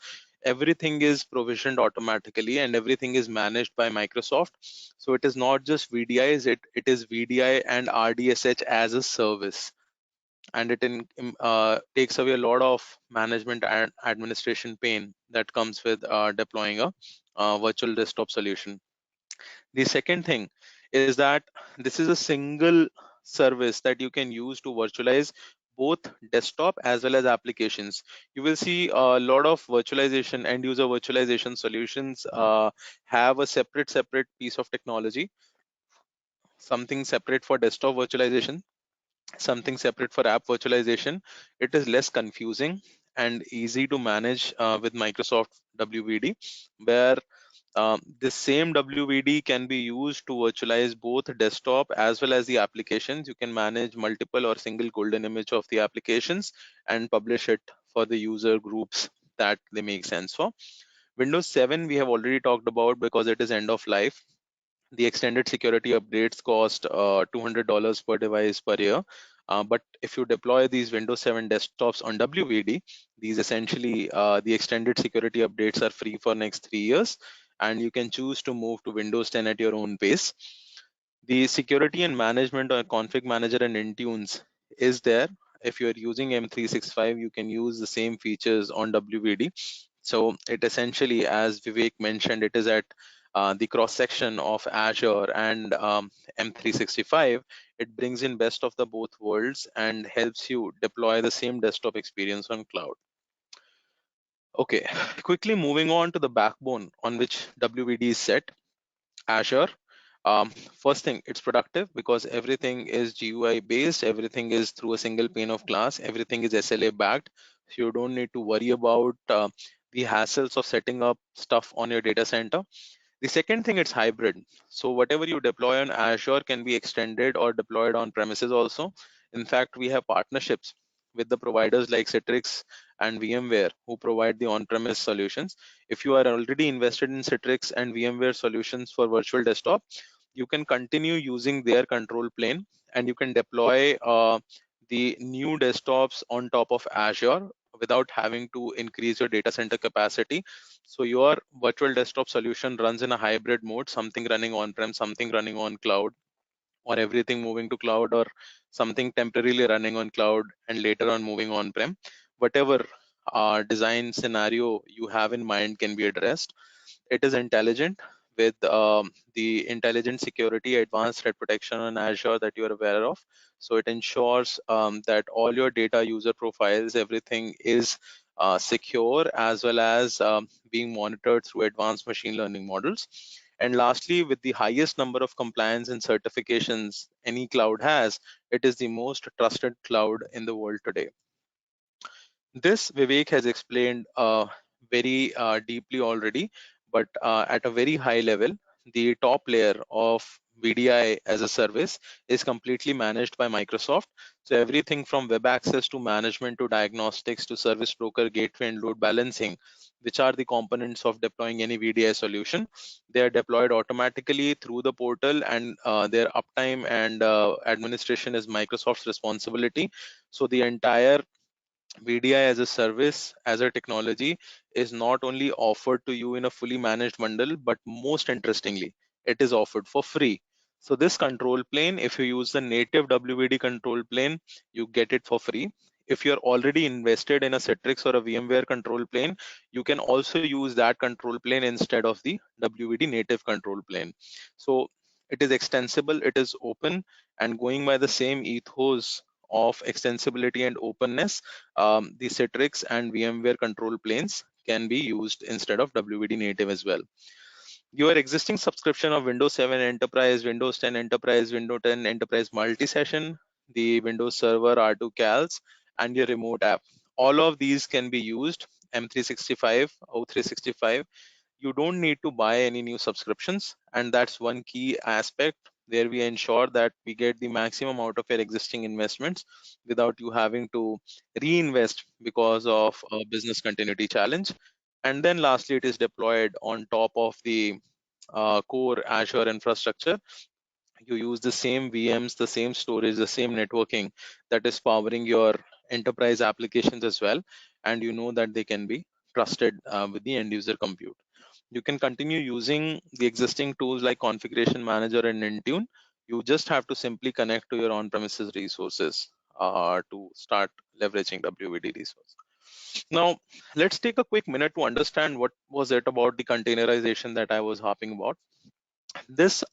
everything is provisioned automatically and everything is managed by Microsoft. So it is not just VDIs, it is VDI and RDSH as a service, and takes away a lot of management and administration pain that comes with deploying a virtual desktop solution. The second thing is that this is a single service that you can use to virtualize both desktop as well as applications. You will see a lot of virtualization, end user virtualization solutions have a separate piece of technology, something separate for desktop virtualization, something separate for app virtualization. It is less confusing and easy to manage with Microsoft WVD, where this same WVD can be used to virtualize both desktop as well as the applications. You can manage multiple or single golden image of the applications and publish it for the user groups that they make sense for. Windows 7 we have already talked about because it is end of life. The extended security updates cost $200 per device per year. But if you deploy these Windows 7 desktops on WVD, these essentially the extended security updates are free for next 3 years, and you can choose to move to Windows 10 at your own pace. The security and management or config manager and Intunes is there. If you're using M365, you can use the same features on WVD. So it essentially, as Vivek mentioned, it is at the cross section of Azure and M365. It brings in best of the both worlds and helps you deploy the same desktop experience on cloud. Okay, quickly moving on to the backbone on which WVD is set, Azure. First thing, it's productive because everything is GUI based, everything is through a single pane of glass, everything is SLA backed. So you don't need to worry about the hassles of setting up stuff on your data center. The second thing, it's hybrid. So whatever you deploy on Azure can be extended or deployed on premises also. In fact, we have partnerships with the providers like Citrix and VMware who provide the on-premise solutions. If you are already invested in Citrix and VMware solutions for virtual desktop, you can continue using their control plane and you can deploy the new desktops on top of Azure without having to increase your data center capacity. So your virtual desktop solution runs in a hybrid mode, something running on-prem, something running on cloud, or everything moving to cloud, or something temporarily running on cloud and later on moving on-prem. Whatever design scenario you have in mind can be addressed. It is intelligent with the intelligent security, advanced threat protection on Azure that you are aware of. So it ensures that all your data, user profiles, everything is secure, as well as being monitored through advanced machine learning models. And lastly, with the highest number of compliance and certifications any cloud has, it is the most trusted cloud in the world today. This Vivek has explained very deeply already, but at a very high level, the top layer of VDI as a service is completely managed by Microsoft. So everything from web access to management to diagnostics to service broker, gateway, and load balancing, which are the components of deploying any VDI solution, they are deployed automatically through the portal, and their uptime and administration is Microsoft's responsibility. So the entire VDI as a service, as a technology, is not only offered to you in a fully managed bundle, but most interestingly, it is offered for free. So this control plane, if you use the native WVD control plane, you get it for free. If you're already invested in a Citrix or a VMware control plane, you can also use that control plane instead of the WVD native control plane. So it is extensible, it is open, and going by the same ethos of extensibility and openness, the Citrix and VMware control planes can be used instead of WVD native as well. Your existing subscription of Windows 7 Enterprise, Windows 10 Enterprise, Windows 10 Enterprise Multi-Session, the Windows Server R2 CALs, and your remote app. All of these can be used, M365, O365. You don't need to buy any new subscriptions, and that's one key aspect where we ensure that we get the maximum out of your existing investments without you having to reinvest because of a business continuity challenge. And then lastly, it is deployed on top of the core Azure infrastructure. You use the same VMs, the same storage, the same networking that is powering your enterprise applications as well, and you know that they can be trusted with the end user compute. You can continue using the existing tools like Configuration Manager and Intune. You just have to simply connect to your on-premises resources to start leveraging WVD resource. Now, let's take a quick minute to understand what was it about the containerization that I was harping about. This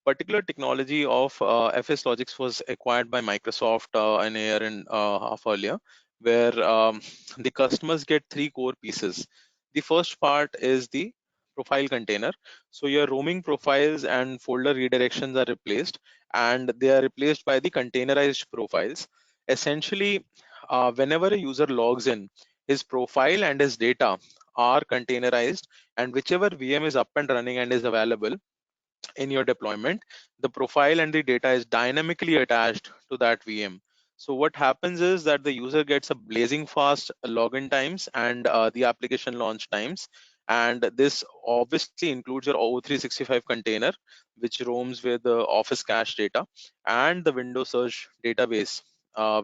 particular technology of FSLogix was acquired by Microsoft an year and a half earlier, where the customers get three core pieces. The first part is the profile container. So your roaming profiles and folder redirections are replaced, and they are replaced by the containerized profiles. Essentially, whenever a user logs in, his profile and his data are containerized, and whichever VM is up and running and is available in your deployment, the profile and the data is dynamically attached to that VM. So what happens is that the user gets a blazing fast login times and the application launch times. And this obviously includes your O365 container, which roams with the Office cache data and the Windows Search database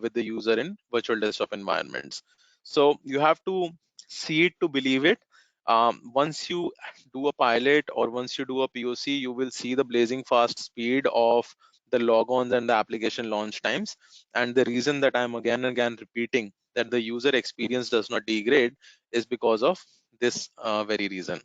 with the user in virtual desktop environments. So you have to see it to believe it. Once you do a pilot or once you do a POC, you will see the blazing fast speed of the logons and the application launch times. And the reason that I'm again and again repeating that the user experience does not degrade is because of this very reason.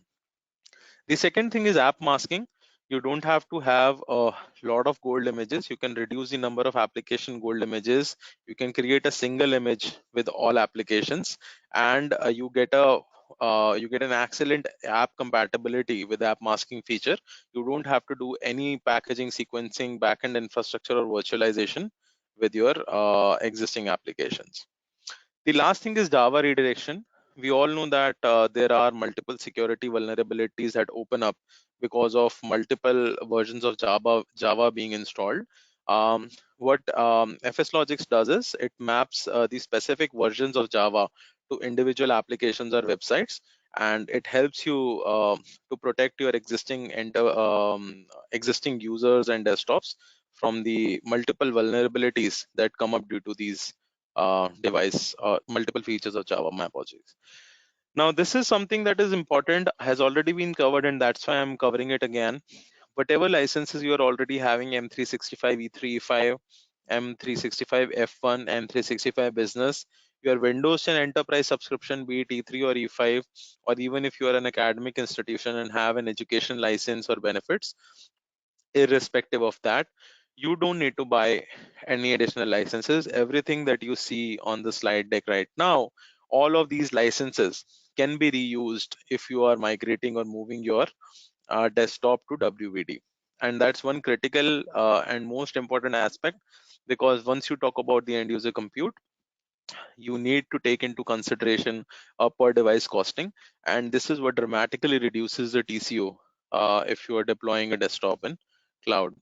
The second thing is app masking. You don't have to have a lot of gold images. You can reduce the number of application gold images. You can create a single image with all applications, and you get an excellent app compatibility with app masking feature. You don't have to do any packaging, sequencing, backend infrastructure, or virtualization with your existing applications. The last thing is Java redirection. We all know that there are multiple security vulnerabilities that open up because of multiple versions of Java being installed. What FSLogix does is it maps the specific versions of Java to individual applications or websites, and it helps you to protect your existing users and desktops from the multiple vulnerabilities that come up due to these device multiple features of Java map objects. Now, this is something that is important, has already been covered, and that's why I'm covering it again. Whatever licenses you are already having, M365, E3, E5, M365 F1, M365 Business, your Windows 10 Enterprise subscription, be it E3 or E5, or even if you are an academic institution and have an education license or benefits, irrespective of that, you don't need to buy any additional licenses. Everything that you see on the slide deck right now, all of these licenses can be reused if you are migrating or moving your desktop to WVD. And that's one critical and most important aspect, because once you talk about the end user compute, you need to take into consideration per device costing. And this is what dramatically reduces the TCO if you are deploying a desktop in cloud.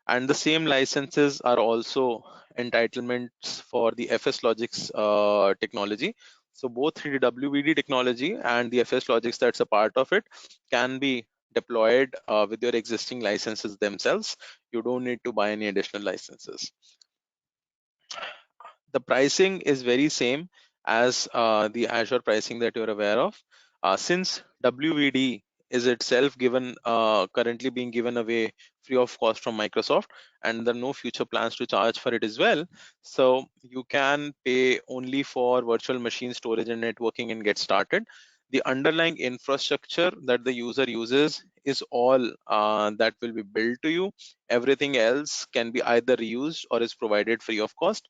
And the same licenses are also entitlements for the FSLogix technology. So both the WVD technology and the FSLogix that's a part of it can be deployed with your existing licenses themselves. You don't need to buy any additional licenses. The pricing is very same as the Azure pricing that you're aware of. Since WVD is itself given currently being given away free of cost from Microsoft, and there are no future plans to charge for it as well. So you can pay only for virtual machine storage and networking and get started. The underlying infrastructure that the user uses is all that will be billed to you. Everything else can be either reused or is provided free of cost.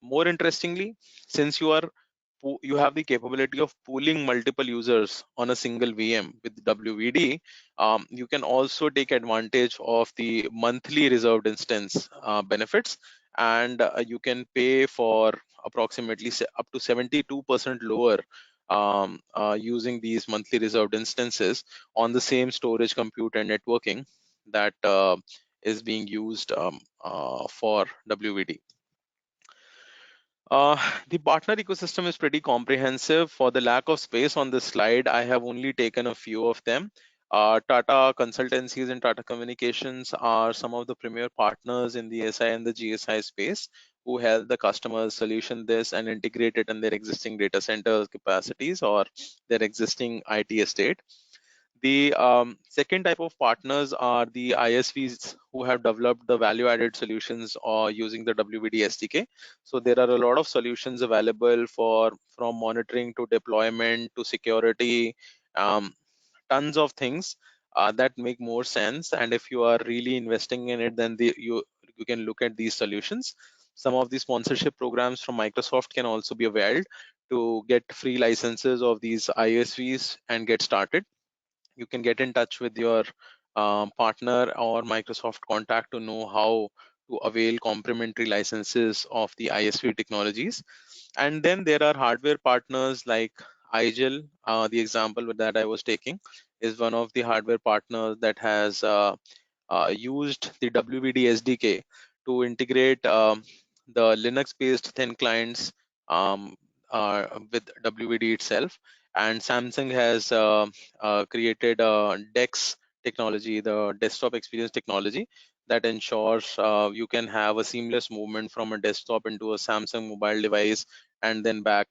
More interestingly, since you have the capability of pooling multiple users on a single VM with WVD, you can also take advantage of the monthly reserved instance benefits, and you can pay for approximately up to 72% lower using these monthly reserved instances on the same storage, compute, and networking that is being used for WVD. The partner ecosystem is pretty comprehensive. For the lack of space on this slide, I have only taken a few of them. Tata Consultancies and Tata Communications are some of the premier partners in the SI and the GSI space who help the customers solution this and integrate it in their existing data center capacities or their existing IT estate. The second type of partners are the ISVs who have developed the value-added solutions or using the WVD SDK. So there are a lot of solutions available for from monitoring to deployment to security, um, tons of things that make more sense. And if you are really investing in it, then you can look at these solutions. Some of the sponsorship programs from Microsoft can also be availed to get free licenses of these ISVs and get started. You can get in touch with your partner or Microsoft contact to know how to avail complementary licenses of the ISV technologies. And then there are hardware partners like IGEL. The example that I was taking is one of the hardware partners that has used the WVD SDK to integrate the Linux-based thin clients with WVD itself. And Samsung has created a DeX technology, the desktop experience technology, that ensures you can have a seamless movement from a desktop into a Samsung mobile device and then back.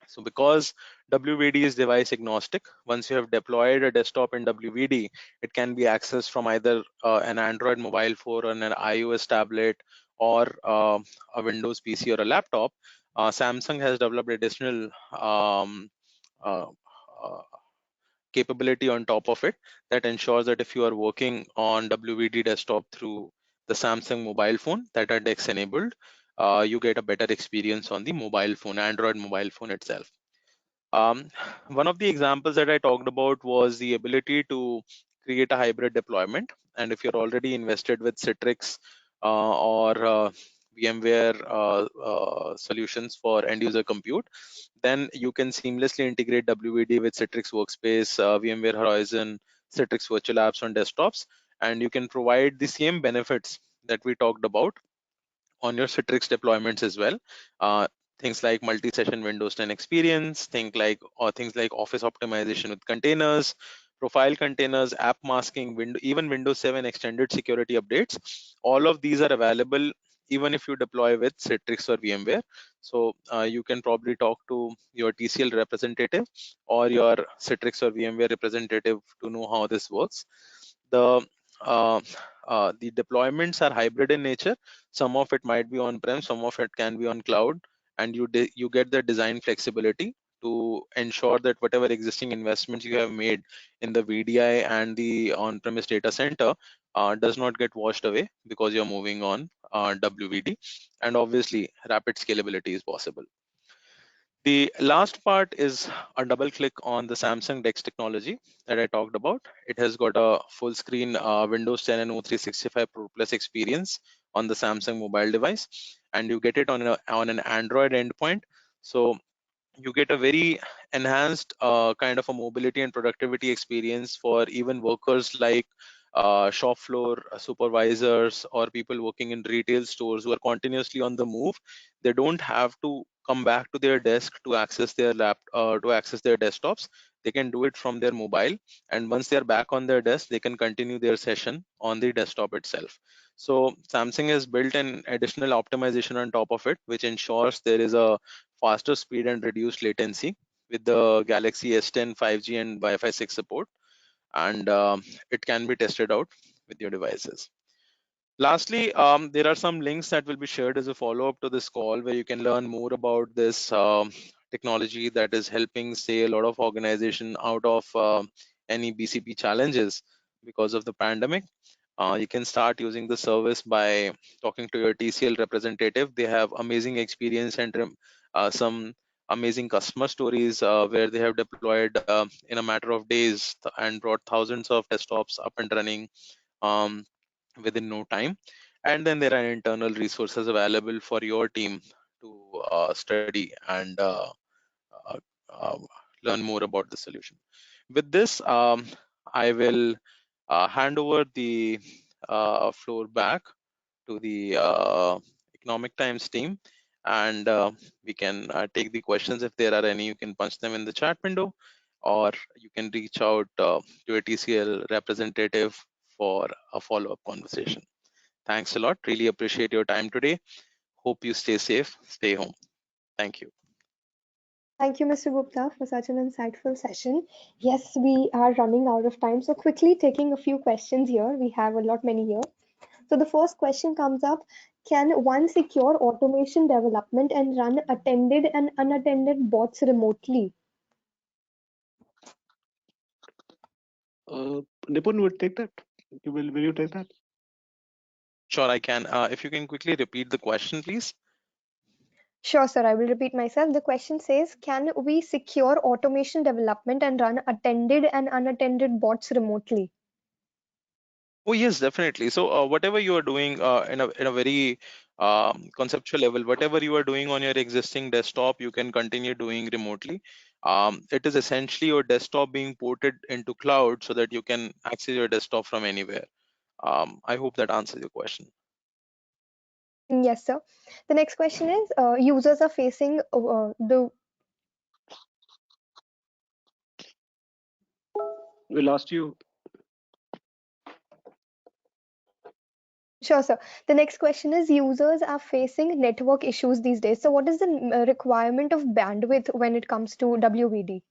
So because WVD is device agnostic, once you have deployed a desktop in WVD, it can be accessed from either an Android mobile phone or an iOS tablet or a Windows PC or a laptop. Samsung has developed additional uh, uh, capability on top of it that ensures that if you are working on WVD desktop through the Samsung mobile phone that are DeX enabled, you get a better experience on the mobile phone, Android mobile phone itself. Um, One of the examples that I talked about was the ability to create a hybrid deployment. And if you're already invested with Citrix or VMware solutions for end user compute, then you can seamlessly integrate WVD with Citrix Workspace, VMware Horizon, Citrix Virtual Apps on desktops, and you can provide the same benefits that we talked about on your Citrix deployments as well. Uh, Things like multi-session Windows 10 experience, things like Office optimization with containers, profile containers, app masking, even Windows 7 extended security updates. All of these are available even if you deploy with Citrix or VMware. So you can probably talk to your TCL representative or your Citrix or VMware representative to know how this works. The uh, the deployments are hybrid in nature. Some of it might be on-prem, some of it can be on cloud, and you get the design flexibility to ensure that whatever existing investments you have made in the VDI and the on-premise data center does not get washed away because you're moving on WVD, and obviously rapid scalability is possible. The last part is a double click on the Samsung DeX technology that I talked about. It has got a full screen Windows 10 and O365 ProPlus experience on the Samsung mobile device, and you get it on an Android endpoint. So you get a very enhanced kind of a mobility and productivity experience for even workers like shop floor supervisors or people working in retail stores who are continuously on the move. They don't have to come back to their desk to access their to access their desktops. They can do it from their mobile, and once they're back on their desk, they can continue their session on the desktop itself. So Samsung has built an additional optimization on top of it, which ensures there is a faster speed and reduced latency with the Galaxy S10 5G and Wi-Fi 6 support, and it can be tested out with your devices. Lastly, there are some links that will be shared as a follow-up to this call where you can learn more about this technology that is helping, say, a lot of organization out of any BCP challenges because of the pandemic. You can start using the service by talking to your TCL representative. They have amazing experience and some amazing customer stories where they have deployed in a matter of days and brought thousands of desktops up and running um, within no time. And then there are internal resources available for your team to study and uh, uh, learn more about the solution. With this, I will hand over the floor back to the economic times team, and we can take the questions if there are any. You can punch them in the chat window, or you can reach out to a TCL representative for a follow-up conversation. Thanks a lot. Really appreciate your time today. Hope you stay safe, stay home. Thank you. Thank you, Mr. Gupta, for such an insightful session. Yes, we are running out of time, so quickly taking a few questions here. We have a lot many here. So the first question comes up: can one secure automation development and run attended and unattended bots remotely? Nipun would take that. Will you take that? Sure, I can. If you can quickly repeat the question, please. Sure, sir. I will repeat myself. The question says, can we secure automation development and run attended and unattended bots remotely? Oh yes, definitely. So whatever you are doing in a very conceptual level, whatever you are doing on your existing desktop, you can continue doing remotely. It is essentially your desktop being ported into cloud so that you can access your desktop from anywhere. I hope that answers your question. Yes, sir. The next question is, users are facing the We lost you. Sure, sir. The next question is, users are facing network issues these days. So what is the requirement of bandwidth when it comes to WVD?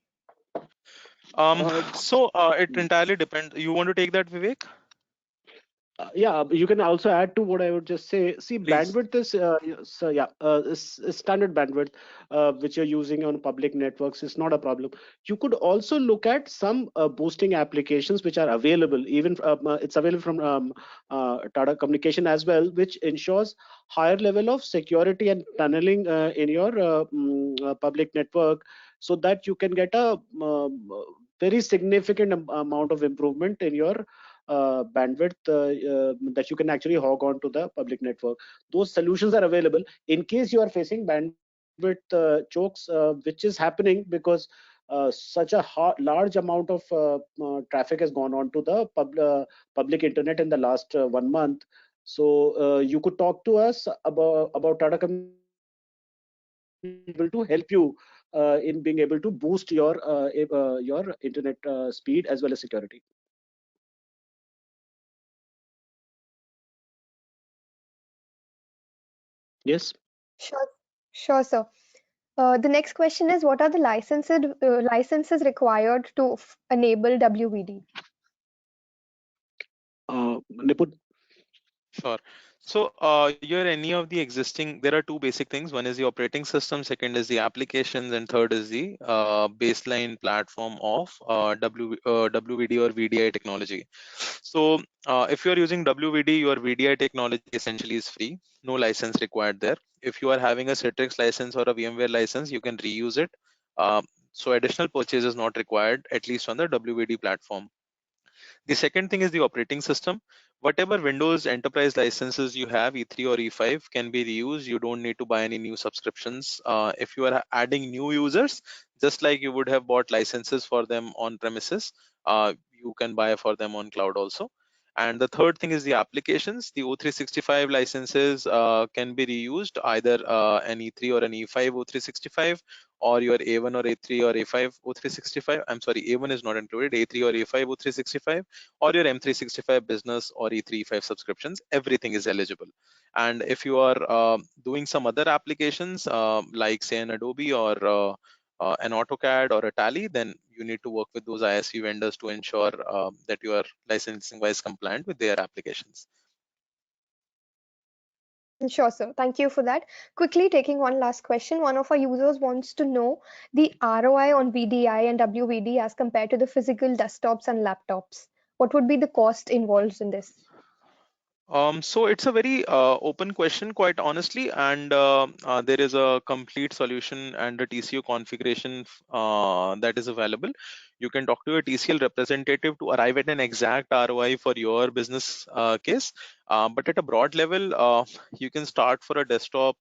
Um, Uh, so it entirely depends. You want to take that, Vivek? yeah, you can also add to what I would just say. See, Please. bandwidth is is standard bandwidth which you're using on public networks is not a problem. You could also look at some boosting applications which are available. Even it's available from Tata Communication as well, which ensures higher level of security and tunneling in your public network, so that you can get a very significant amount of improvement in your bandwidth that you can actually hog on to the public network. Those solutions are available in case you are facing bandwidth chokes, which is happening because such a large amount of traffic has gone on to the public internet in the last 1 month. So you could talk to us about Tata Communications, and we will be able to help you in being able to boost your internet speed as well as security. Yes. Sure, sure, sir. The next question is, what are the licenses required to enable WVD? Nipun. Sure. So here any of the existing, there are two basic things. One is the operating system, second is the applications, and third is the baseline platform of WVD or VDI technology. So if you are using WVD, your VDI technology essentially is free, no license required there. If you are having a Citrix license or a VMware license, you can reuse it. Uh, so additional purchase is not required, at least on the WVD platform. The second thing is the operating system. Whatever Windows enterprise licenses you have, E3 or E5, can be reused. You don't need to buy any new subscriptions. If you are adding new users, just like you would have bought licenses for them on premises, you can buy for them on cloud also. And the third thing is the applications. The O365 licenses can be reused, either an E3 or an E5 O365, or your A1 or A3 or A5 O365. I'm sorry, A1 is not included, A3 or A5 O365, or your M365 business or E35 subscriptions. Everything is eligible. And if you are doing some other applications like say an Adobe or an AutoCAD or a Tally, then you need to work with those ISV vendors to ensure that you are licensing wise compliant with their applications. Sure, sir. Thank you for that. Quickly taking one last question. One of our users wants to know the ROI on VDI and WVD as compared to the physical desktops and laptops. What would be the cost involved in this? So it's a very open question, quite honestly, and there is a complete solution and a TCO configuration that is available. You can talk to a TCL representative to arrive at an exact ROI for your business case. But at a broad level, you can start for a desktop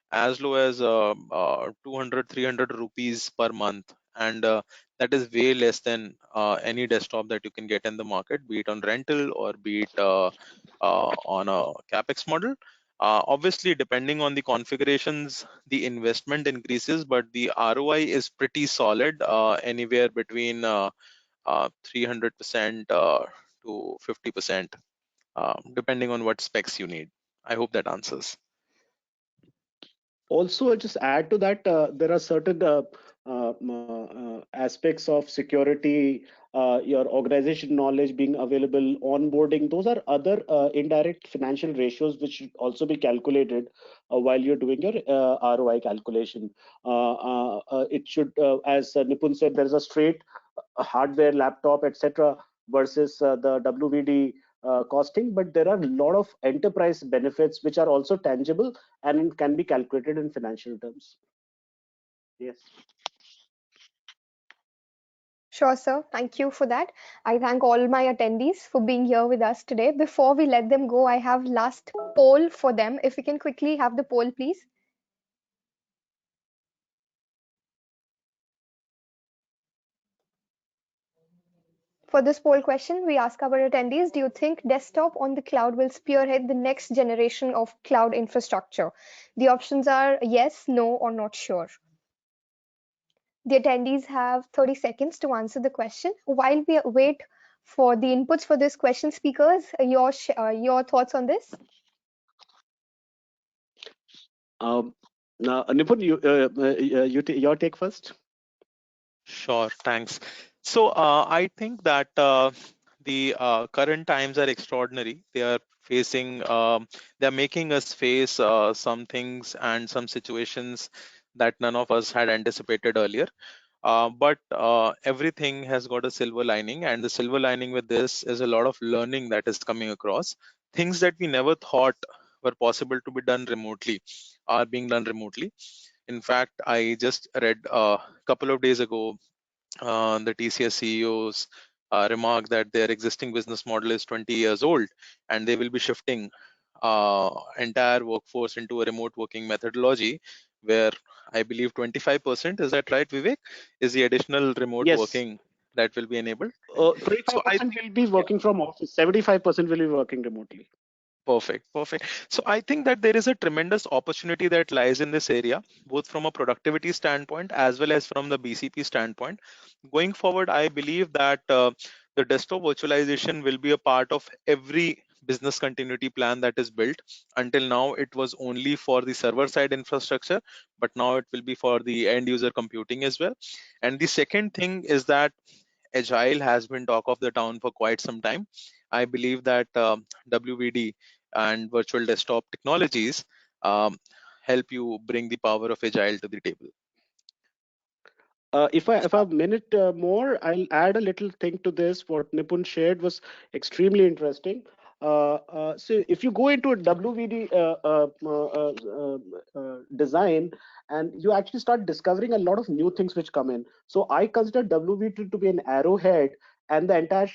as low as 200, 300 rupees per month. And that is way less than any desktop that you can get in the market, be it on rental or be it on a capex model. Obviously, depending on the configurations, the investment increases, but the ROI is pretty solid, anywhere between 300% to 50%, depending on what specs you need. I hope that answers. Also, I'll just add to that, there are certain aspects of security, your organization knowledge being available, onboarding. Those are other indirect financial ratios which should also be calculated while you're doing your ROI calculation. It should, as Nipun said, there's a straight hardware, laptop, etc., versus the WVD costing, but there are a lot of enterprise benefits which are also tangible and can be calculated in financial terms. Yes. Sure, sir. Thank you for that. I thank all my attendees for being here with us today. Before we let them go, I have last poll for them. If we can quickly have the poll, please. For this poll question, we ask our attendees, do you think desktop on the cloud will spearhead the next generation of cloud infrastructure? The options are yes, no, or not sure. The attendees have 30 seconds to answer the question. While we wait for the inputs for this question, speakers, your thoughts on this? Now, Nipun, your take first. Sure, thanks. So I think that the current times are extraordinary. They are facing, they're making us face some things and some situations that none of us had anticipated earlier. But everything has got a silver lining, and the silver lining with this is a lot of learning that is coming across. Things that we never thought were possible to be done remotely are being done remotely. In fact, I just read a couple of days ago the TCS CEOs remarked that their existing business model is 20 years old and they will be shifting entire workforce into a remote working methodology where I believe 25%, is that right, Vivek, is the additional remote Yes. working that will be enabled. So I 25% think, will be working from office, 75% will be working remotely. perfect, perfect. So I think that there is a tremendous opportunity that lies in this area, both from a productivity standpoint as well as from the BCP standpoint. Going forward, I believe that the desktop virtualization will be a part of every business continuity plan that is built. Until now, it was only for the server side infrastructure, but now it will be for the end user computing as well. And the second thing is that agile has been talk of the town for quite some time. I believe that WVD and virtual desktop technologies help you bring the power of agile to the table. If I have a minute more, I'll add a little thing to this. What Nipun shared was extremely interesting. So if you go into a WVD design, and you actually start discovering a lot of new things which come in. So I consider WVD to be an arrowhead, and the entire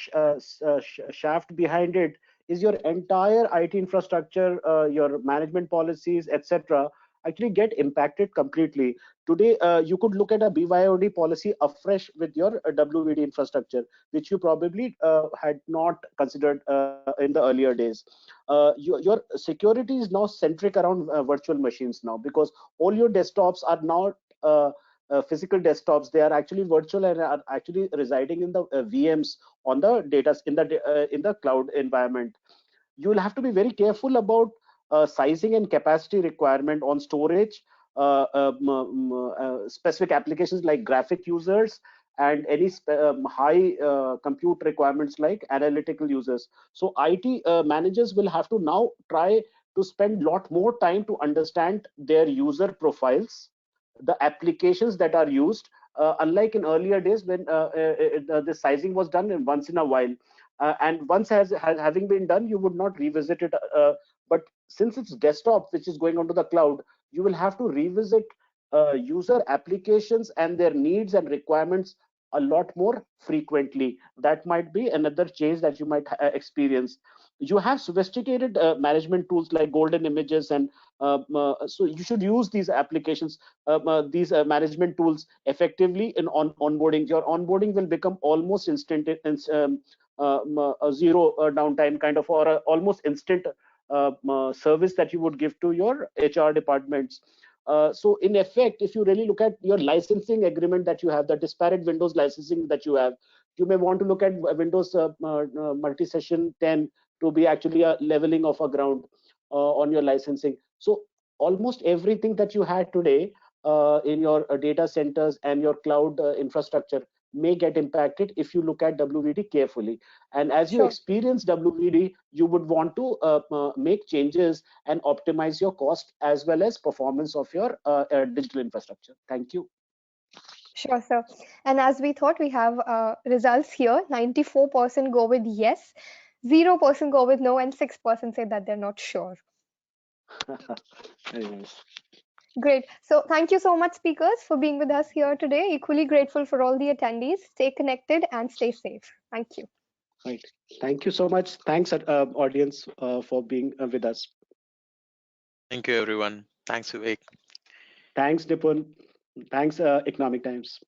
shaft behind it is your entire IT infrastructure, your management policies, etc. Actually get impacted completely. Today, you could look at a BYOD policy afresh with your WVD infrastructure, which you probably had not considered in the earlier days. Your security is now centric around virtual machines now, because all your desktops are not physical desktops. They are actually virtual and are actually residing in the VMs on the data in the cloud environment. You will have to be very careful about sizing and capacity requirement on storage, specific applications like graphic users, and any high compute requirements like analytical users. So IT managers will have to now try to spend a lot more time to understand their user profiles, the applications that are used, unlike in earlier days when the sizing was done once in a while, and once having been done, you would not revisit it. But since it's desktop which is going onto the cloud, you will have to revisit user applications and their needs and requirements a lot more frequently. That might be another change that you might experience. You have sophisticated management tools like golden images, and so you should use these applications, these management tools effectively in onboarding. Your onboarding will become almost instant, a zero downtime kind of, or almost instant service that you would give to your HR departments. So in effect, if you really look at your licensing agreement that you have, the disparate Windows licensing that you have, you may want to look at Windows multi-session 10 to be actually a leveling of a ground on your licensing. So almost everything that you had today in your data centers and your cloud infrastructure may get impacted if you look at WVD carefully. And as you Sure. experience WVD, you would want to make changes and optimize your cost as well as performance of your digital infrastructure. Thank you. Sure, sir. And as we thought, we have results here. 94% go with yes, 0% go with no, and 6% say that they're not sure. Very nice. Great. So thank you so much, speakers, for being with us here today. Equally grateful for all the attendees. Stay connected and stay safe. Thank you. Right. Thank you so much. Thanks, audience, for being with us. Thank you, everyone. Thanks, Vivek. Thanks, Nipun. Thanks, Economic Times.